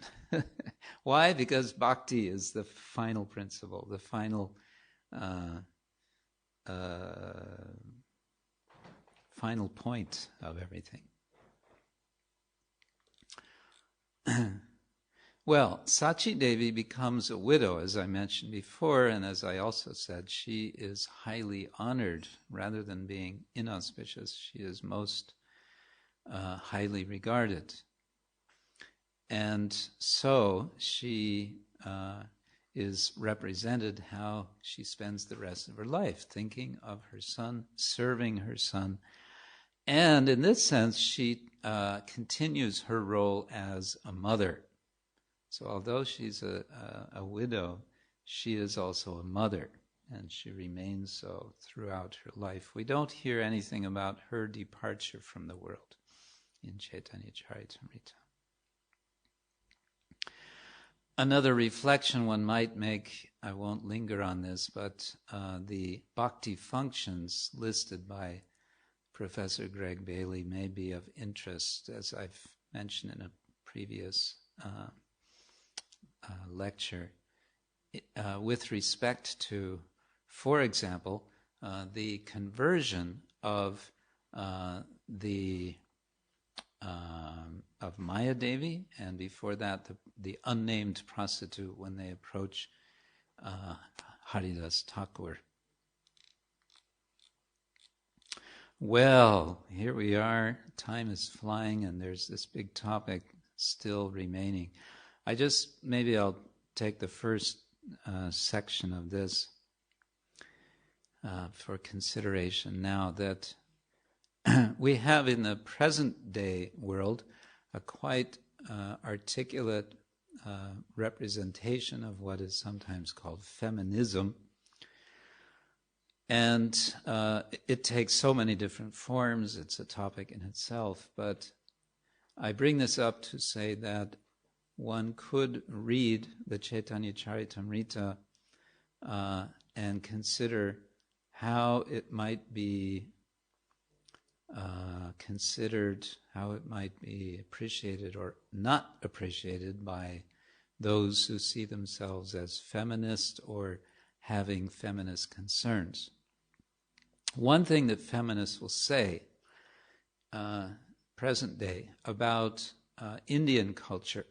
Why? Because bhakti is the final principle, the final final point of everything. Well, Sachi Devi becomes a widow, as I mentioned before, and as I also said, she is highly honored. Rather than being inauspicious, she is most highly regarded. And so she is represented how she spends the rest of her life, thinking of her son, serving her son. And in this sense, she continues her role as a mother. So although she's a widow, she is also a mother, and she remains so throughout her life. We don't hear anything about her departure from the world in Chaitanya-charitamrita. Another reflection one might make, I won't linger on this, but the bhakti functions listed by Professor Greg Bailey may be of interest, as I've mentioned in a previous lecture, with respect to, for example, the conversion of Maya Devi, and before that the unnamed prostitute when they approach Haridas Thakur. Well, here we are. Time is flying, and there's this big topic still remaining. Maybe I'll take the first section of this for consideration now, that we have in the present day world a quite articulate representation of what is sometimes called feminism. And it takes so many different forms. It's a topic in itself. But I bring this up to say that one could read the Chaitanya-charitamrita and consider how it might be considered, how it might be appreciated or not appreciated by those who see themselves as feminist or having feminist concerns. One thing that feminists will say, present day, about Indian culture,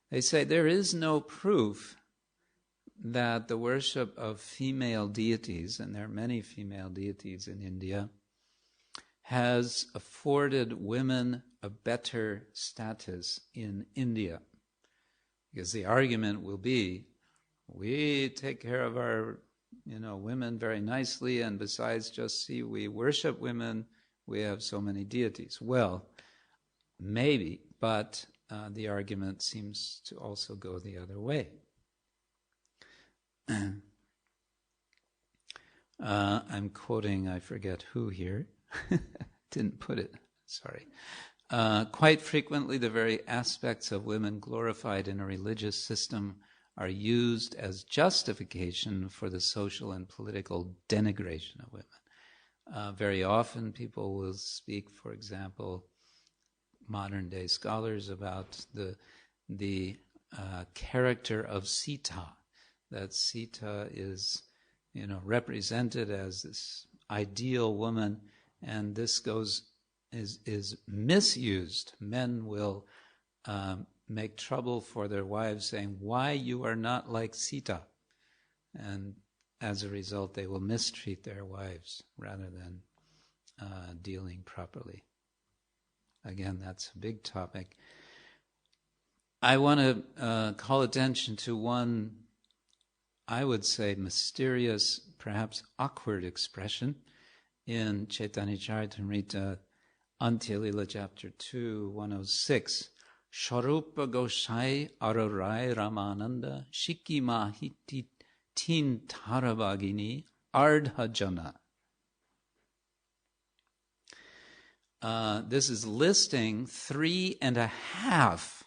they say there is no proof that the worship of female deities, and there are many female deities in India, has afforded women a better status in India. Because the argument will be, we take care of our women very nicely, and besides we worship women, we have so many deities. Well, maybe, but the argument seems to also go the other way. I'm quoting, I forget who here. Didn't put it, sorry. Quite frequently, the very aspects of women glorified in a religious system are used as justification for the social and political denigration of women. Very often people will speak, for example, modern day scholars, about the character of Sita, that Sita is represented as this ideal woman, and this is misused. Men will make trouble for their wives, saying, why you are not like Sita? And as a result, they will mistreat their wives rather than dealing properly. Again, that's a big topic. I want to call attention to one, I would say, mysterious, perhaps awkward expression in Chaitanya-charitamrita, Antya-lila chapter 2, 106. Sharupa Goshai Ararai Ramananda Shiki Mahiti tin tarabagini ardhajana. This is listing 3.5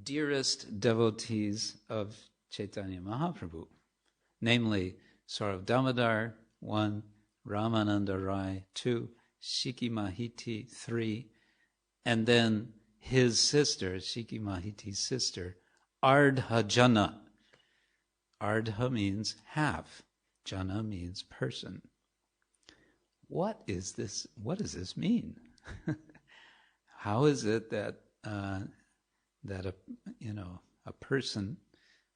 dearest devotees of Chaitanya Mahaprabhu, namely Saurav Damodar, 1, Ramananda Rai, 2, Shiki Mahiti, 3, and then his sister, Shiki Mahiti's sister, Ardhajana. Ardha means half, Jana means person. What is this? What does this mean? How is it that that a person,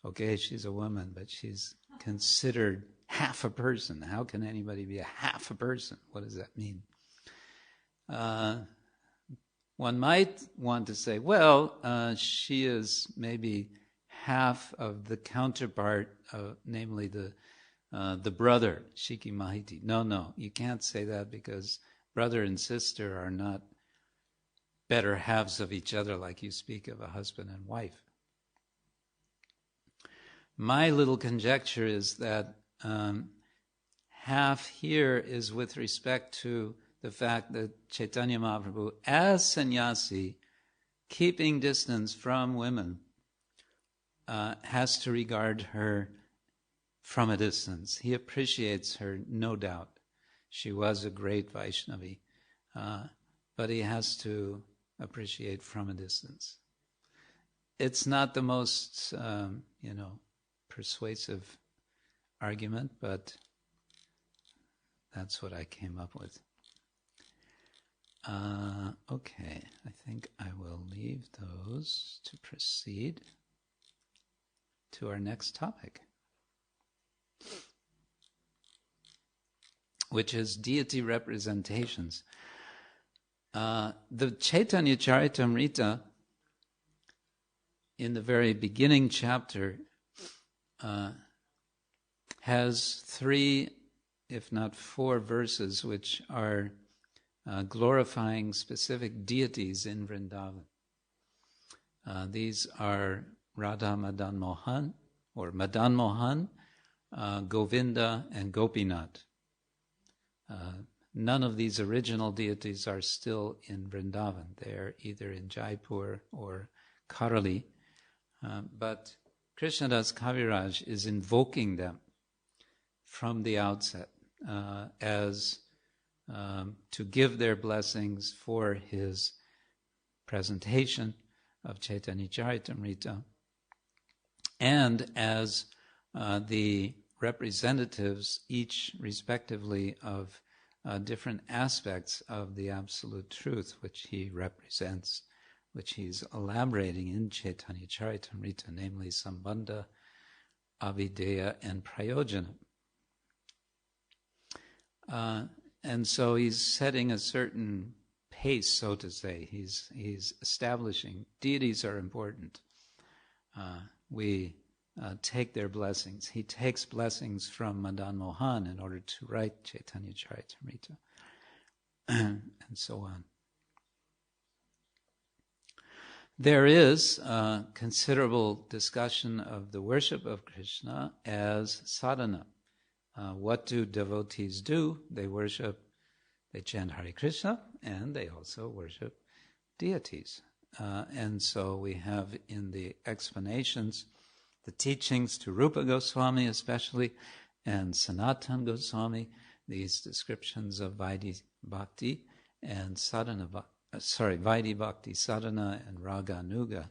okay, she's a woman, but she's considered half a person? How can anybody be a half a person? What does that mean? One might want to say, well, she is maybe half of the counterpart, namely the brother, Shiki Mahiti. No, you can't say that, because brother and sister are not better halves of each other like you speak of a husband and wife. My little conjecture is that half here is with respect to the fact that Chaitanya Mahaprabhu, as sannyasi, keeping distance from women, has to regard her from a distance. He appreciates her, no doubt. She was a great Vaishnavi, but he has to appreciate from a distance. It's not the most, persuasive argument, but that's what I came up with. Okay, I think I will leave those to proceed to our next topic, which is deity representations. The Chaitanya-charitamrita, in the very beginning chapter, has 3, if not 4 verses which are glorifying specific deities in Vrindavan. These are Radha Madan Mohan, or Madan Mohan, Govinda, and Gopinath. None of these original deities are still in Vrindavan. They are either in Jaipur or Karali. But Krishnadas Kaviraj is invoking them from the outset as to give their blessings for his presentation of Chaitanya-charitamrita, and as the representatives, each respectively, of different aspects of the Absolute Truth which he represents, which he's elaborating in Chaitanya-charitamrita, namely Sambandha, Avideya, and Prayojana. And so he's setting a certain pace, so to say. He's establishing deities are important. We take their blessings. He takes blessings from Madan Mohan in order to write Chaitanya-charitamrita, and so on. There is considerable discussion of the worship of Krishna as sadhana. What do devotees do? They worship, they chant Hare Krishna, and they also worship deities. And so we have in the explanations, the teachings to Rupa Goswami especially, and Sanatan Goswami, these descriptions of Vaidhi Bhakti and sadhana, Vaidhi Bhakti sadhana and Raganuga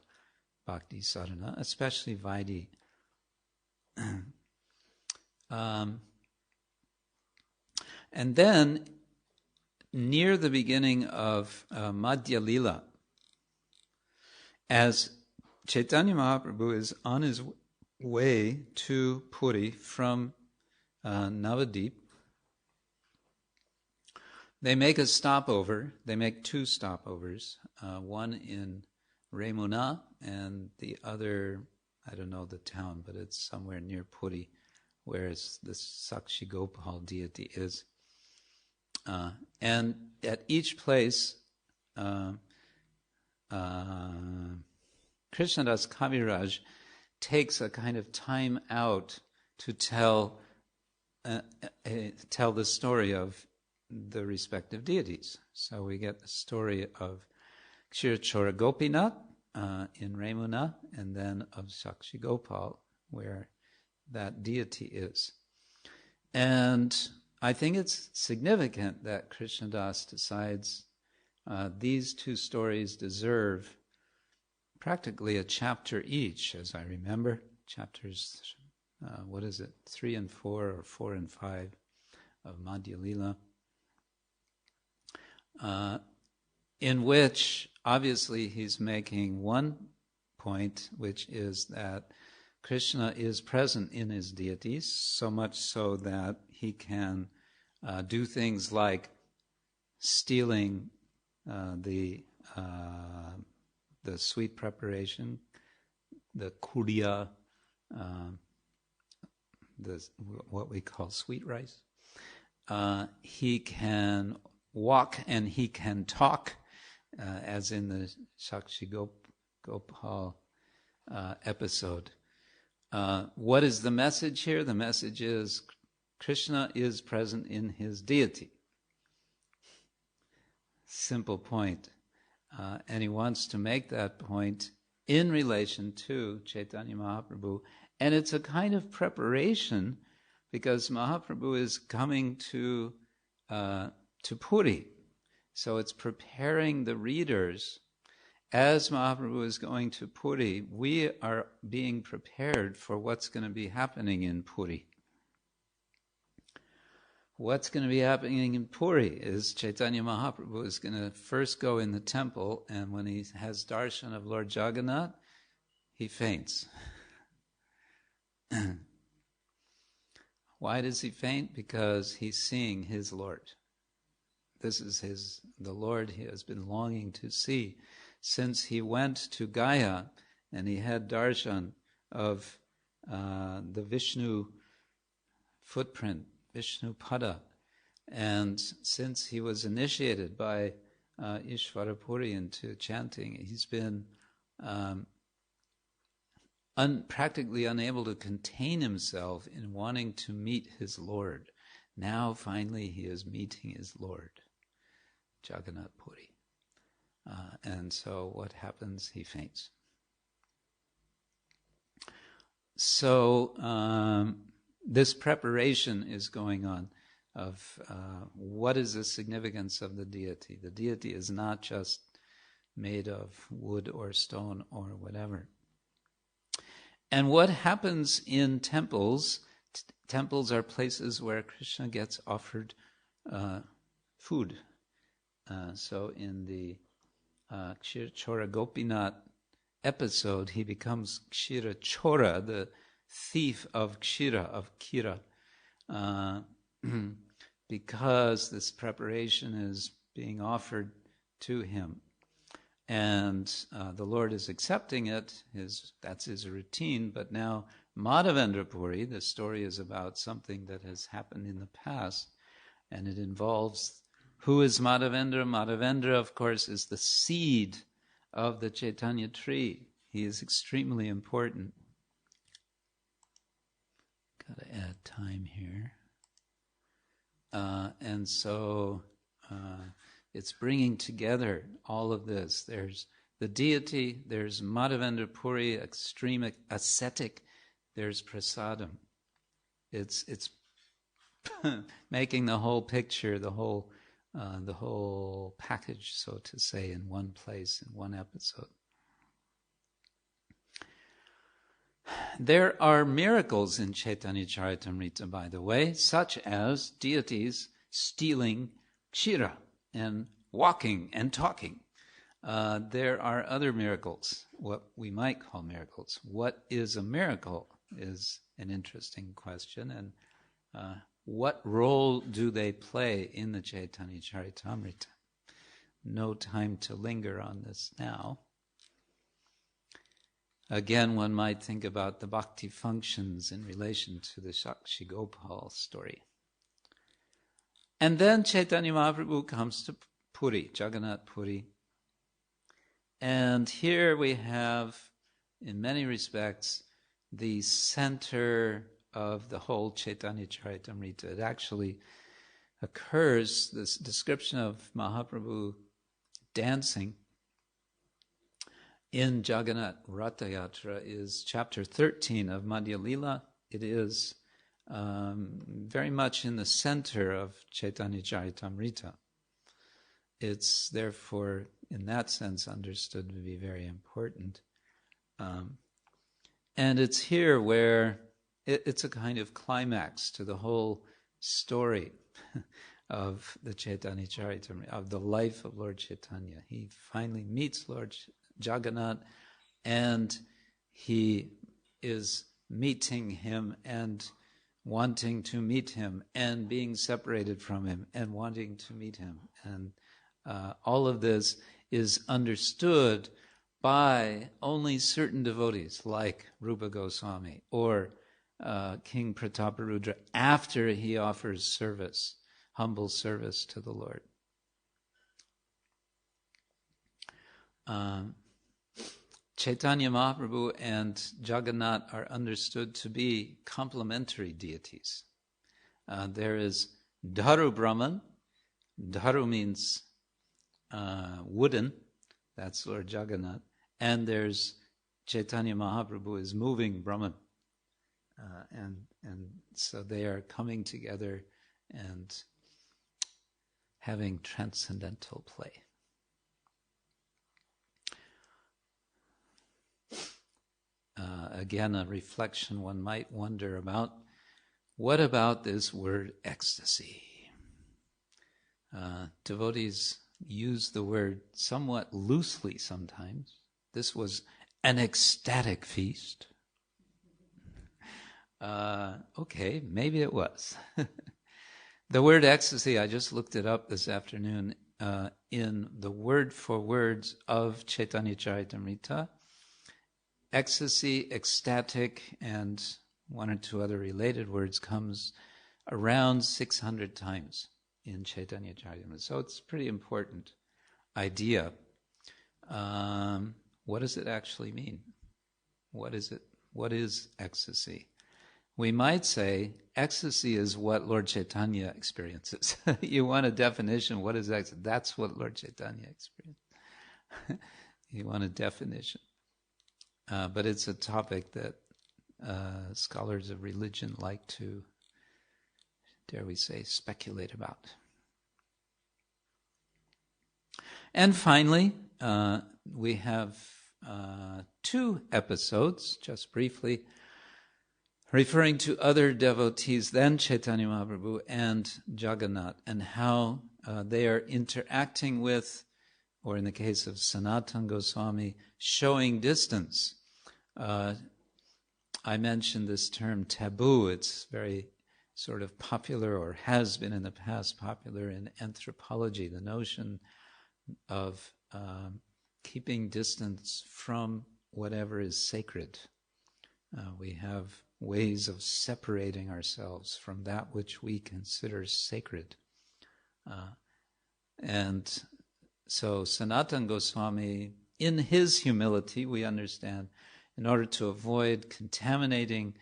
Bhakti sadhana, especially Vaidhi. And then, near the beginning of Madhya Lila, as Chaitanya Mahaprabhu is on his way to Puri from Navadip, they make a stopover. They make 2 stopovers, one in Remuna and the other, I don't know the town, but it's somewhere near Puri, where the Sakshi Gopal deity is. And at each place, Krishnadas Kaviraj takes a kind of time out to tell the story of the respective deities. So we get the story of Kshetra Gopinath in Remuna, and then of Sakshi Gopal, where that deity is. And I think it's significant that Krishnadas decides these two stories deserve practically a chapter each, as I remember. Chapters, 3 and 4, or 4 and 5 of Madhya Lila, in which obviously he's making one point, which is that Krishna is present in his deities, so much so that he can do things like stealing the sweet preparation, the kuriya, what we call sweet rice. He can walk and he can talk, as in the Sakshi Gopal episode. What is the message here? The message is Krishna is present in his deity. Simple point. And he wants to make that point in relation to Chaitanya Mahaprabhu. And it's a kind of preparation because Mahaprabhu is coming to Puri. So it's preparing the readers. As Mahaprabhu is going to Puri, we are being prepared for what's going to be happening in Puri. What's going to be happening in Puri is Chaitanya Mahaprabhu is going to first go in the temple, and when he has darshan of Lord Jagannath, he faints. Why does he faint? Because he's seeing his Lord. This is the Lord he has been longing to see since he went to Gaya and he had darshan of the Vishnu footprint, Vishnu Pada. And since he was initiated by Ishvarapuri into chanting, he's been practically unable to contain himself in wanting to meet his Lord. Now finally he is meeting his Lord, Jagannath Puri. And so what happens? He faints. So this preparation is going on of what is the significance of the deity. The deity is not just made of wood or stone or whatever. And what happens in temples, temples are places where Krishna gets offered food. So in the Kshetra Gopinath episode, he becomes Kshira Chora, the thief of Kshira, of Kira, because this preparation is being offered to him. And the Lord is accepting it, that's his routine, but now Madhavendra Puri, the story is about something that has happened in the past, and it involves who is Madhavendra? Madhavendra, of course, is the seed of the Chaitanya tree. He is extremely important. Got to add time here. And so it's bringing together all of this. There's the deity, there's Madhavendra Puri, extreme ascetic, there's prasadam. It's making the whole picture, the whole package, so to say, in one place, in one episode. There are miracles in Chaitanya-charitamrita, by the way, such as deities stealing kshira and walking and talking. There are other miracles, what we might call miracles. What is a miracle is an interesting question, and what role do they play in the Chaitanya-charitamrita? No time to linger on this now. Again, one might think about the bhakti functions in relation to the Sakshi Gopal story. And then Chaitanya Mahaprabhu comes to Puri, Jagannath Puri. And here we have, in many respects, the center of the whole Chaitanya-charitamrita. It actually occurs, this description of Mahaprabhu dancing in Jagannath Ratha Yatra is chapter 13 of Madhya Lila. It is very much in the center of Chaitanya-charitamrita. It's therefore, in that sense, understood to be very important. And it's here where it's a kind of climax to the whole story of the Chaitanya-charitamrita, of the life of Lord Chaitanya. He finally meets Lord Jagannath, and he is meeting him and wanting to meet him, and being separated from him and wanting to meet him. And all of this is understood by only certain devotees, like Rupa Goswami or King Prataparudra, after he offers service, humble service to the Lord. Chaitanya Mahaprabhu and Jagannath are understood to be complementary deities. There is Dharu Brahman. Dharu means wooden. That's Lord Jagannath. And there's Chaitanya Mahaprabhu is moving Brahman. And so they are coming together and having transcendental play. Again, a reflection one might wonder about, what about this word ecstasy? Devotees use the word somewhat loosely sometimes. This was an ecstatic feast. Okay, maybe it was. The word ecstasy, I just looked it up this afternoon in the word for words of Chaitanya-charitamrita. Ecstasy, ecstatic, and one or two other related words comes around 600 times in Chaitanya-charitamrita. So it's a pretty important idea. What does it actually mean? What is it? What is ecstasy? We might say ecstasy is what Lord Chaitanya experiences. You want a definition, what is ecstasy? That's what Lord Chaitanya experienced. You want a definition. But it's a topic that scholars of religion like to, dare we say, speculate about. And finally, we have 2 episodes, just briefly, referring to other devotees than Chaitanya Mahaprabhu and Jagannath, and how they are interacting with, or in the case of Sanatana Goswami, showing distance. I mentioned this term taboo. It's very sort of popular, or has been in the past popular in anthropology, the notion of keeping distance from whatever is sacred. We have ways of separating ourselves from that which we consider sacred. And so Sanatana Goswami, in his humility, we understand, in order to avoid contaminating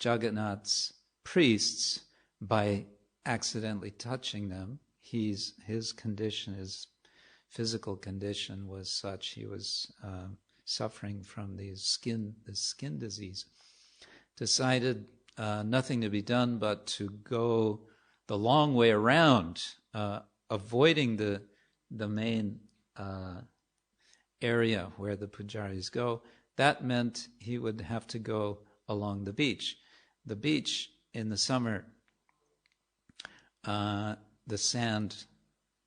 Jagannath's priests by accidentally touching them, his condition, his physical condition was such, he was suffering from this skin disease, decided nothing to be done but to go the long way around, avoiding the main area where the pujaris go. That meant he would have to go along the beach. The beach in the summer, the sand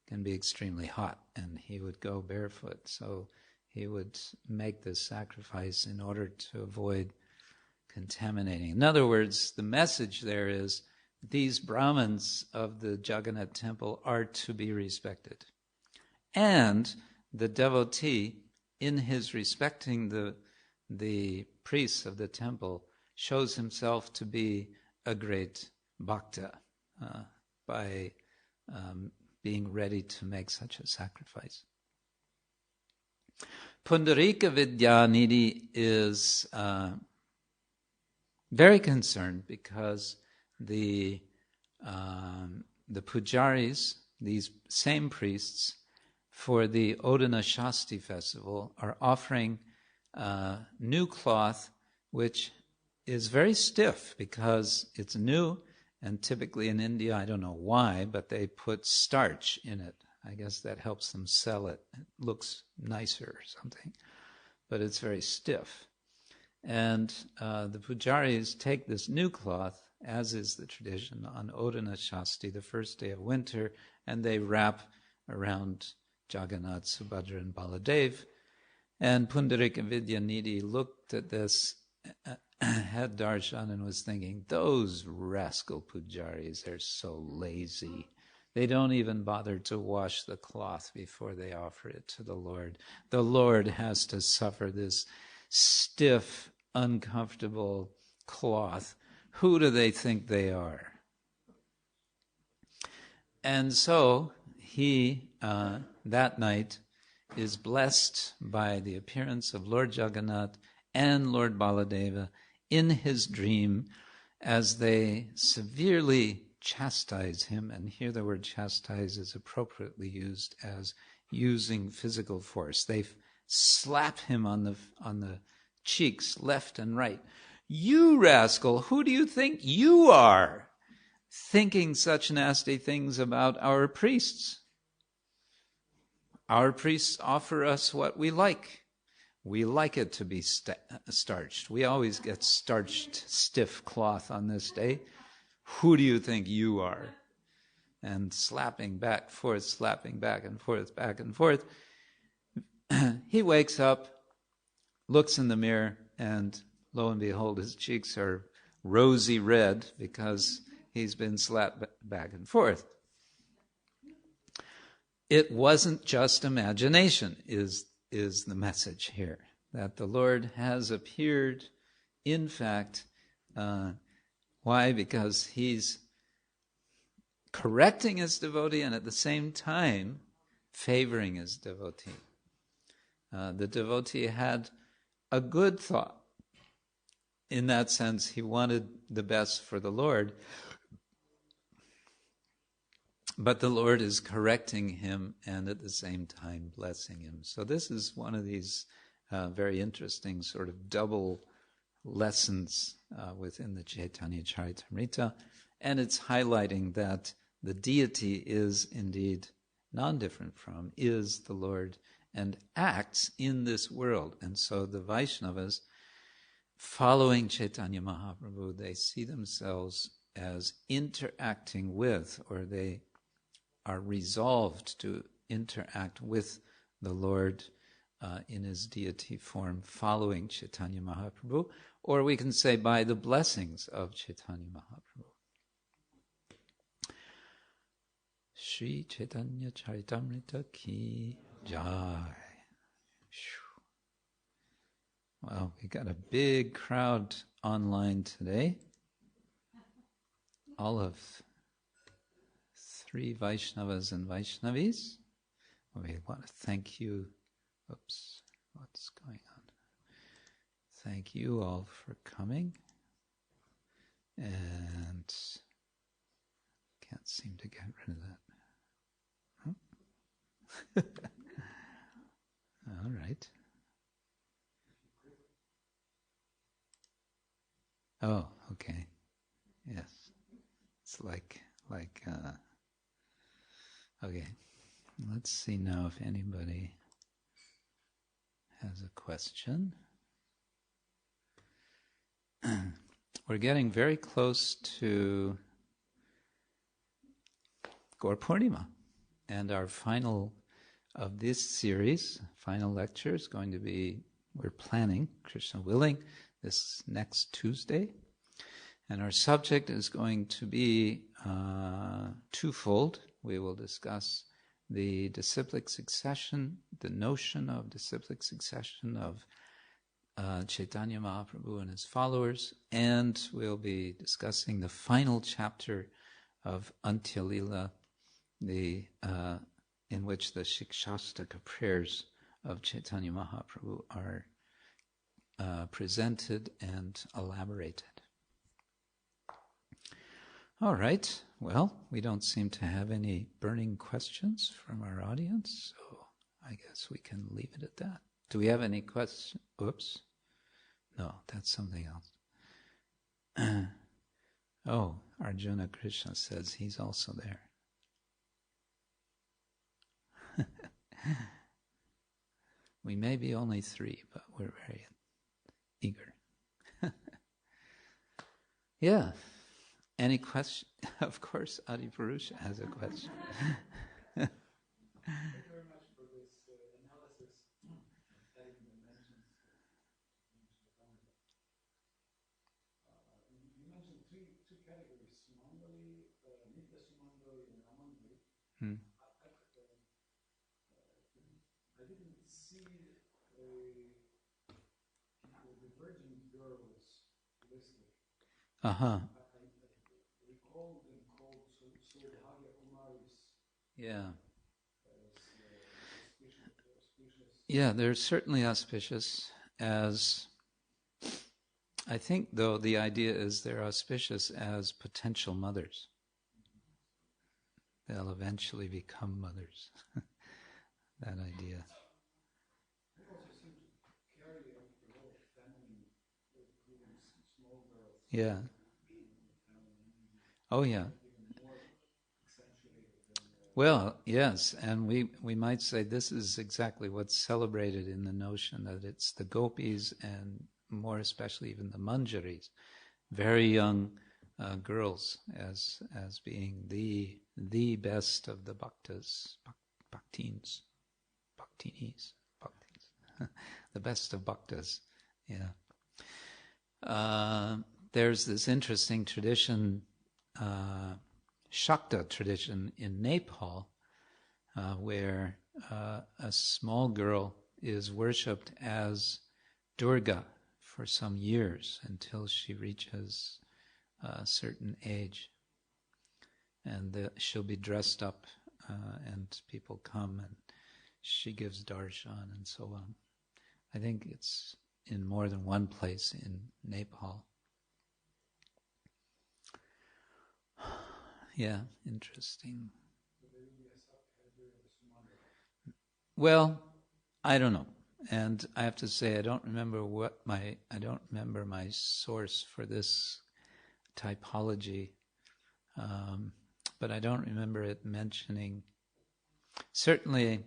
can be extremely hot, and he would go barefoot. So he would make this sacrifice in order to avoid contaminating. In other words, the message there is these Brahmins of the Jagannath temple are to be respected. And the devotee, in his respecting the priests of the temple, shows himself to be a great bhakta by being ready to make such a sacrifice. Pundarika Vidyanidhi is very concerned because the pujaris, these same priests, for the Odana Shasti festival are offering new cloth, which is very stiff because it's new, and typically in India, I don't know why, but they put starch in it. I guess that helps them sell it. It looks nicer or something, but it's very stiff. And the pujaris take this new cloth, as is the tradition, on Odana Shasti, the first day of winter, and they wrap around Jagannath, Subhadra, and Baladev. And Pundarika Vidyanidhi looked at this, had darshan, and was thinking, those rascal pujaris, they're so lazy. They don't even bother to wash the cloth before they offer it to the Lord. The Lord has to suffer this stiff, uncomfortable cloth. Who do they think they are? And so he, that night, is blessed by the appearance of Lord Jagannath and Lord Baladeva in his dream as they severely chastise him. And here the word chastise is appropriately used as using physical force. They slap him on the cheeks left and right. You rascal, who do you think you are, thinking such nasty things about our priests? Our priests offer us what we like. We like it to be starched. We always get starched, stiff cloth on this day. Who do you think you are? And slapping back, forth, slapping back and forth, back and forth. He wakes up, looks in the mirror, and lo and behold, his cheeks are rosy red because he's been slapped back and forth. It wasn't just imagination, is the message here, that the Lord has appeared, in fact. Why? Because he's correcting his devotee and at the same time favoring his devotee. The devotee had a good thought. In that sense, he wanted the best for the Lord. But the Lord is correcting him and at the same time blessing him. So this is one of these very interesting sort of double lessons within the Chaitanya-charitamrita. And it's highlighting that the deity is indeed non-different from, is the Lord, and acts in this world. And so the Vaishnavas, following Chaitanya Mahaprabhu, they see themselves as interacting with, or they are resolved to interact with the Lord in his deity form, following Chaitanya Mahaprabhu, or we can say by the blessings of Chaitanya Mahaprabhu. Shri Chaitanya-charitamrita ki jai. Well, we got a big crowd online today. All of 3 Vaishnavas and Vaishnavis. We want to thank you. Oops, what's going on? Thank you all for coming. And can't seem to get rid of that. Huh? All right. Oh, okay. Yes. It's like okay. Let's see now if anybody has a question. We're getting very close to Gaur Purnima, and our final of this series, final lecture, is going to be, we're planning, Krishna willing, this next Tuesday. And our subject is going to be twofold. We will discuss the disciplic succession, the notion of disciplic succession of Chaitanya Mahaprabhu and his followers, and we'll be discussing the final chapter of Antyalila, in which the Shikshastaka prayers of Chaitanya Mahaprabhu are presented and elaborated. All right. Well, we don't seem to have any burning questions from our audience, so I guess we can leave it at that. Do we have any questions? Oops. No, that's something else. Oh, Arjuna Krishna says he's also there. We may be only 3, but we're very eager. Yeah. Any question? Of course, Adipurusha has a question. Thank you very much for this analysis studying the dimensions. You mentioned two categories: Sumangali, Nitya Sumangali, and Amangali. I didn't see the virgin girls listed. Uh-huh. I recall them called Surabhagya Kumaris. Yeah. Auspicious. Yeah, they're certainly auspicious. As I think, though, the idea is they're auspicious as potential mothers. They'll eventually become mothers. That idea. They also seem to carry a lot of feminine, including small girls. Yeah. Oh, yeah. Even more accentuated than Well, yes, and we might say this is exactly what's celebrated in the notion that it's the gopis and more especially even the manjaris, very young girls as being the best of the bhaktas, bhaktinis, the best of bhaktas. Yeah. There's this interesting tradition, Shakta tradition in Nepal, where a small girl is worshipped as Durga for some years until she reaches a certain age. And she'll be dressed up and people come and she gives darshan and so on. I think it's in more than one place in Nepal. Yeah, interesting. Well, I don't know, and I have to say I don't remember my source for this typology, but I don't remember it mentioning. Certainly,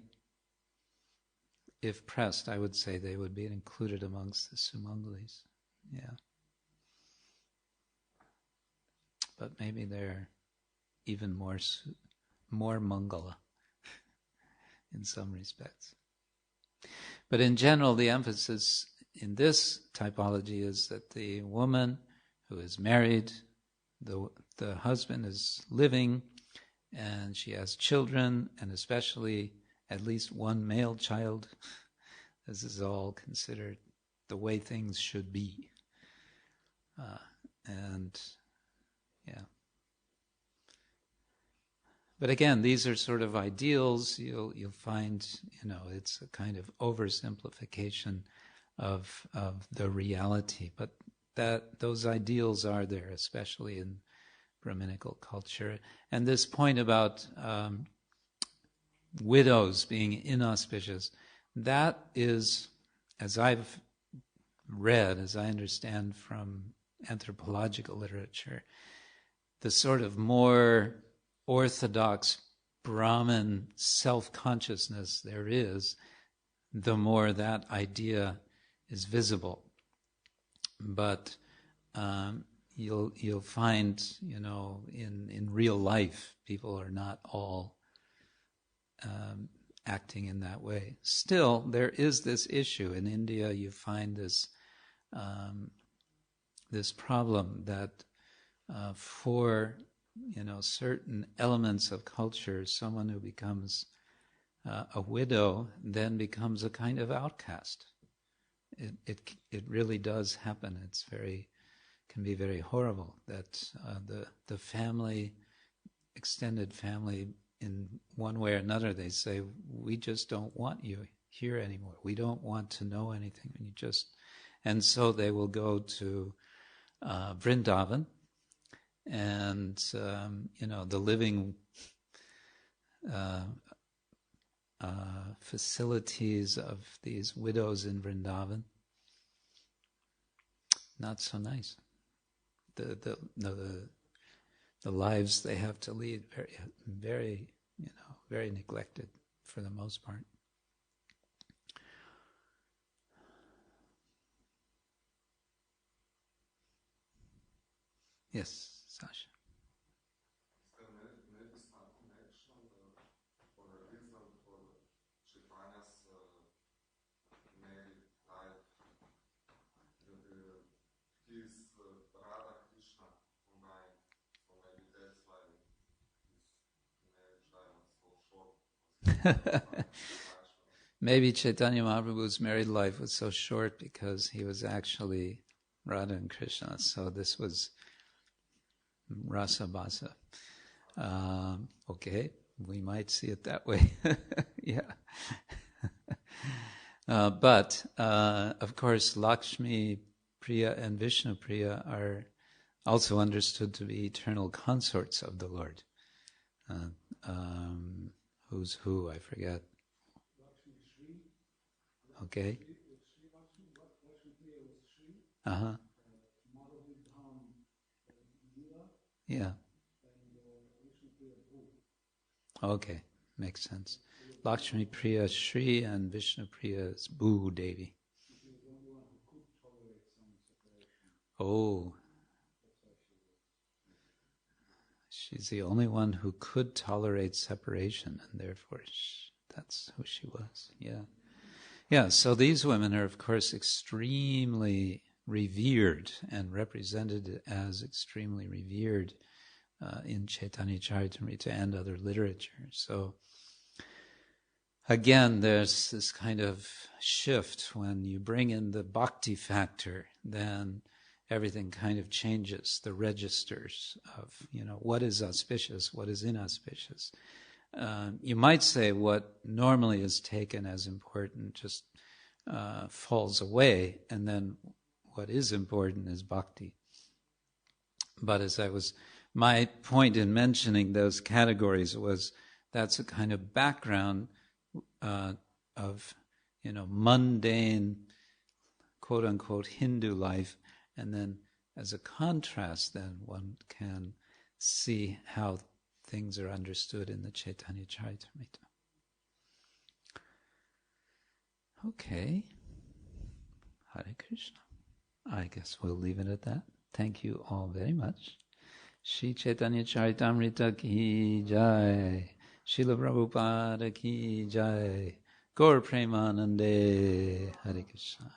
if pressed, I would say they would be included amongst the Sumangalis. Yeah, but maybe they're even more Mangala in some respects. But in general, the emphasis in this typology is that the woman who is married, the husband is living, and she has children, and especially at least one male child. This is all considered the way things should be. And yeah. But again, these are sort of ideals. You'll find, it's a kind of oversimplification of the reality. But those ideals are there, especially in Brahminical culture. And this point about widows being inauspicious, that is, as I've read, as I understand from anthropological literature, the sort of more orthodox Brahmin self-consciousness there is, the more that idea is visible. But you'll find, in real life, people are not all acting in that way. Still, there is this issue. In India, you find this this problem that for certain elements of culture, someone who becomes a widow then becomes a kind of outcast. It really does happen. Can be very horrible that the family, extended family, in one way or another, they say, we just don't want you here anymore. We don't want to know anything. And so they will go to Vrindavan, and the living facilities of these widows in Vrindavan. Not so nice. The lives they have to lead very, very, very neglected for the most part. Yes, Sasha. Is there maybe some connection or a reason for Chaitanya's married life? He's Radha Krishna combined, so maybe that's why his marriage life was so short. Maybe Chaitanya Mahaprabhu's married life was so short because he was actually Radha and Krishna, so this was Rasa Basa. Okay, we might see it that way. Yeah. But, of course, Lakshmi Priya and Vishnu Priya are also understood to be eternal consorts of the Lord. Who's who, I forget. Okay. Uh-huh. Yeah. Okay, makes sense. Lakshmi Priya Shri and Vishnu Priya is Bhu Devi. Oh. She's the only one who could tolerate separation, and therefore that's who she was. Yeah. Yeah, so these women are, of course, extremely revered and represented as extremely revered in Chaitanya-charitamrita and other literature. So, again, there's this kind of shift. When you bring in the bhakti factor, then everything kind of changes, the registers of, what is auspicious, what is inauspicious. You might say what normally is taken as important just falls away, and then what is important is bhakti. But my point in mentioning those categories was that's a kind of background of, mundane, quote-unquote, Hindu life, and then as a contrast, then one can see how things are understood in the Chaitanya-charitamrita. Okay. Hare Krishna. I guess we'll leave it at that. Thank you all very much. Shri Chaitanya-charitamrita ki jai. Srila Prabhupada ki jai. Gaur Premanande. Hare Krishna.